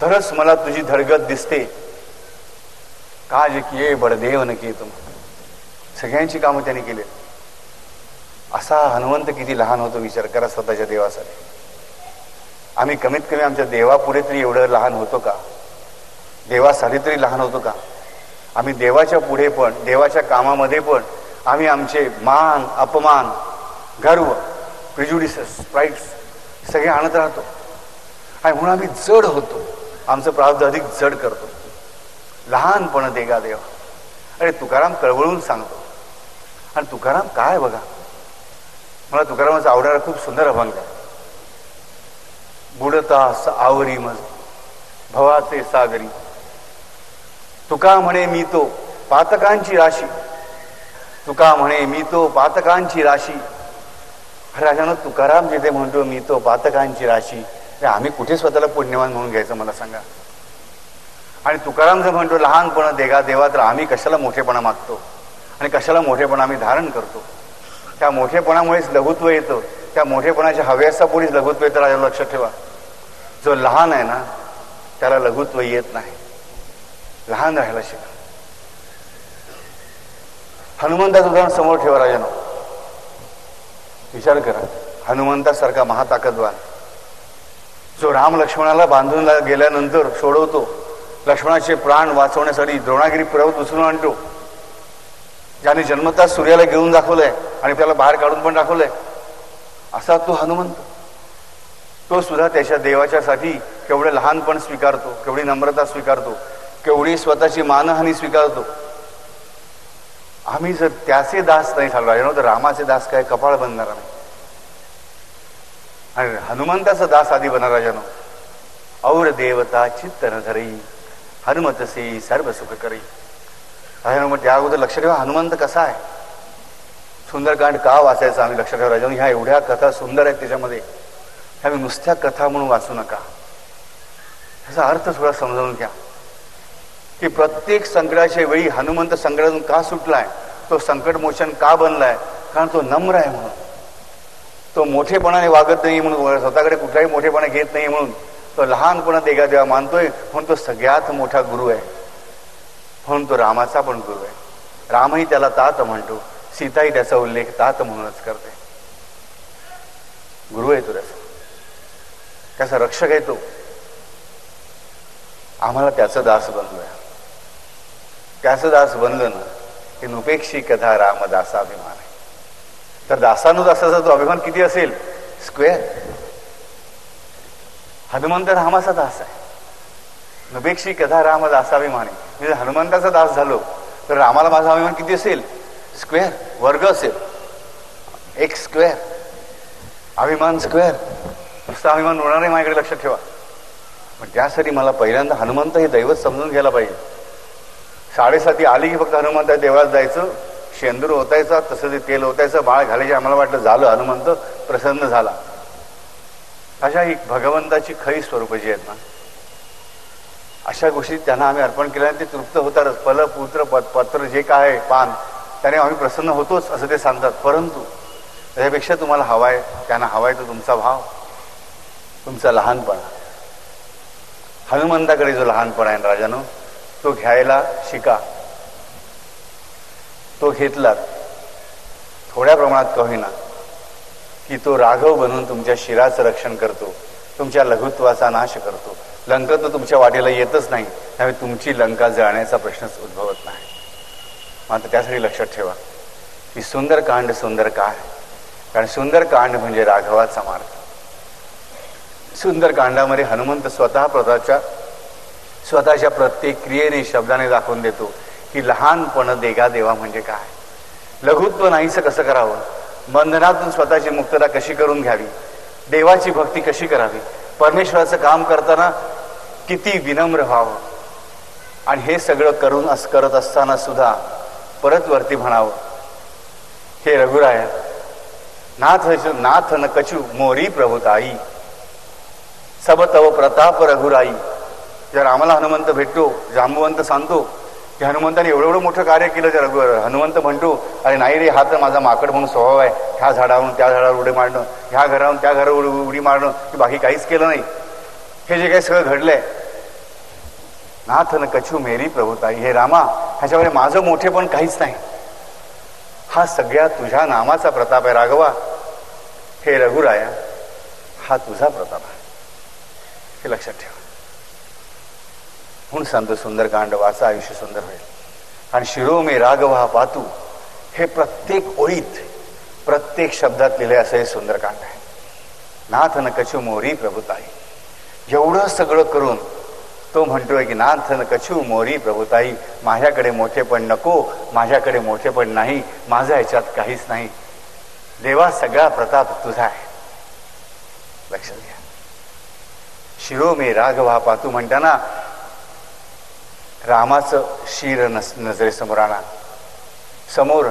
तरच मला तुझी धडगत दिसते. काज किये बडदेव न किये तुम, सगळ्यांची कामं त्यांनी केली. असा हनुमंत किती लहान होतो विचार करा स्वतःच्या देवासाठी. आम्ही कमीत कमी आमच्या देवापुढे तरी एवढं लहान होतो का, देवासाठी तरी लहान होतो का. आम्ही देवाच्या पुढे पण, देवाच्या कामामध्ये पण आम्ही आमचे मान अपमान गर्व प्रिज्युडिसेस प्राईड्स सगळे आणत राहतो. आणि म्हणून आम्ही जड होतो, आमचं प्रारब्ध अधिक जड करतो. लहानपण देगा देवा. अरे तुकाराम कळवळून सांगतो. आणि तुकाराम काय बघा, मला तुकारामाचा आवडणारा खूप सुंदर अभंग आहे. बुडता आवरी मज भवाचे सागरी, तुका म्हणे मी तो पातकांची राशी, तुका म्हणे मी तो पातकांची राशी. राजानं तुकाराम जिथे म्हणतो मी तो पातकांची राशी, आम्ही कुठे स्वतःला पुण्यवान म्हणून घ्यायचं मला सांगा. आणि तुकाराम जर म्हणतो लहानपण देगा देवा, तर आम्ही कशाला मोठेपणा मागतो आणि कशाला मोठेपणा आम्ही धारण करतो. त्या मोठेपणामुळेच लघुत्व येतं, त्या मोठेपणाच्या हव्यासापोटीच लघुत्व येतं. राजा लक्षात ठेवा, जो लहान आहे ना त्याला लघुत्व येत नाही. लहान राहायला शिका. हनुमंताचं उदाहरण समोर ठेवा राजानं. विचार करा, हनुमंतासारखा महाताकदवान जो राम लक्ष्मणाला बांधून गेल्यानंतर सोडवतो, लक्ष्मणाचे प्राण वाचवण्यासाठी द्रोणागिरी पर्वत उचलून आणतो, ज्याने जन्मताच सूर्याला घेऊन दाखवलंय आणि त्याला बाहेर काढून पण दाखवलंय, असा तो हनुमंत. तो सुद्धा त्याच्या देवाच्यासाठी केवढं लहानपण स्वीकारतो, केवढी नम्रता स्वीकारतो, केवढी स्वतःची मानहानी स्वीकारतो. आम्ही जर त्याचे दास नाही झालो तर रामाचे दास काय कपाळ बनणार नाही. आणि हनुमंताचा दास आधी बना राजानो. और देवता चित्त न धरई, हनुमतसे सर्व सुख करी. राजानो मग त्या अगोदर लक्ष ठेवा हनुमंत कसा आहे. सुंदरकांड का वाचायचं आम्ही लक्षात ठेवा राजानो. ह्या एवढ्या कथा सुंदर आहेत त्याच्यामध्ये, आम्ही नुसत्या कथा म्हणून वाचू नका. ह्याचा अर्थ थोडा समजावून घ्या की प्रत्येक संकटाच्या वेळी हनुमंत संकटातून का सुटलाय, तो संकटमोचन का बनलाय, कारण तो नम्र आहे म्हणून. तो मोठेपणाने वागत नाही म्हणून, स्वतःकडे कुठलाही मोठेपणा घेत नाही म्हणून, तो लहानपणा देगा देवा मानतोय म्हणून तो सगळ्यात मोठा गुरु आहे. म्हणून तो रामाचा पण गुरु आहे. रामही त्याला तात म्हणतो, सीताही त्याचा उल्लेख तात म्हणूनच करते. गुरु आहे तो त्याचा रक्षक आहे तो. आम्हाला त्याचं दास बनलोय. त्याचं दास बनलं ना की नुपेक्षी कथा रामदासाभिमान आहे. तर दासानुदासाचा तो अभिमान किती असेल, स्क्वेअर. हनुमंत रामाचा दास आहे. नुपेक्षी कथा रामदासाभिमान आहे. मी जर हनुमंताचा दास झालो तर रामाला माझा अभिमान किती असेल, स्क्वेअर, वर्ग असेल, एक स्क्वेअर. अभिमान स्क्वेअर. नुसता अभिमान होणार नाही माझ्याकडे, लक्षात ठेवा. पण त्यासाठी मला पहिल्यांदा हनुमंत हे दैवत समजून घ्यायला पाहिजे. 7:30 आली की फक्त हनुमंत देवळात जायचं, शेंदूर ओतायचा, तसं ते तेल ओतायचं, बाळ घालायचे. आम्हाला वाटलं झालं, हनुमंत प्रसन्न झाला. अशा ही भगवंताची खरी स्वरूप जी आहेत ना, अशा गोष्टी त्यांना आम्ही अर्पण केल्याने ते तृप्त होतातच. फल पुत्र पत्र जे काय पान, त्याने आम्ही प्रसन्न होतोच असं ते सांगतात. परंतु त्याच्यापेक्षा तुम्हाला हवाय, त्यांना हवाय तो तुमचा भाव, तुमचा लहानपणा. हनुमंताकडे जो लहानपणा आहे राजानो, तो घ्यायला शिका. तो घेतलात थोड्या प्रमाणात का होईना, की तो राघव बनून तुमच्या शिराचं रक्षण करतो, तुमच्या लघुत्वाचा नाश करतो. लंका तर तुमच्या वाटेला येतच नाही, त्यामुळे तुमची लंका जळण्याचा प्रश्नच उद्भवत नाही. मात्र त्यासाठी लक्षात ठेवा की सुंदरकांड सुंदर का आहे, कारण सुंदरकांड म्हणजे राघवाचा मार्ग. सुंदरकांडामध्ये हनुमंत स्वतःच्या प्रत्येक क्रियेने शब्दाने दाखवून देतो की लहानपण देगा देवा म्हणजे काय, लघुत्व नाहीसं कसं करावं, बंधनातून स्वतःची मुक्तता कशी करून घ्यावी, देवाची भक्ती कशी करावी, परमेश्वराचं काम करताना किती विनम्र व्हावं. आणि हे सगळं करत असताना सुद्धा परत वरती म्हणावं, हे रघुराया नाथ न कचू मोरी प्रभुताई, सब तव प्रताप रघुराई. जर आम्हाला हनुमंत भेटतो, जांबुवंत सांगतो की हनुमंताने एवढं मोठं कार्य केलं, जर हनुमंत म्हणतो अरे नाही रे, हा तर माझा माकड म्हणून स्वभाव आहे, ह्या झाडावरून त्या झाडावर उडी मारणं, ह्या घरावरून त्या घरावर उडी मारणं, की बाकी काहीच केलं नाही, हे जे काही सगळं घडलंय, नाथ न कछू मेरी प्रभुताई, हे रामा ह्याच्यामध्ये माझं मोठेपण काहीच नाही, हा सगळ्या तुझ्या नामाचा प्रताप आहे राघवा, हे रघुराया हा तुझा प्रताप आहे, हे लक्षात ठेवा. म्हणून सांगतो सुंदरकांड वाचा, आयुष्य सुंदर होईल. आणि शिरो मे राघवा पातू, हे प्रत्येक ओळीत प्रत्येक शब्दात लिहिले असं हे सुंदरकांड आहे. नाथ न कछू मोरी प्रभुताई, एवढं सगळं करून तो म्हणतोय की नाथ न कछू मोरी प्रभुताई, माझ्याकडे मोठेपण नको, माझ्याकडे मोठेपण नाही, माझा ह्याच्यात काहीच नाही, देवा सगळा प्रताप तुझा आहे. लक्षात घ्या, शिरो मे राघवा पातू म्हणताना रामाचं शिर नजरेसमोर आणा, समोर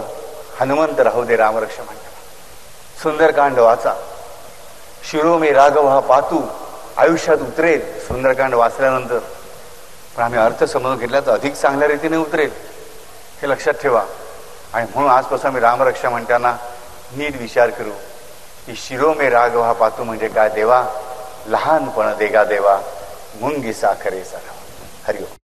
हनुमंत राहू दे रामरक्ष म्हणताना. सुंदरकांड वाचा, शिरो मे राघवा पातू आयुष्यात उतरेल सुंदरकांड वाचल्यानंतर, पण आम्ही अर्थ समजून घेतला तर अधिक चांगल्या रीतीने उतरेल, हे लक्षात ठेवा. आणि म्हणून आजपासून आम्ही रामरक्षा म्हणताना नीट विचार करू की शिरो मे राघवा पातू म्हणजे काय, देवा लहानपण देगा देवा, मुंगी साखरेचा. हरिओम.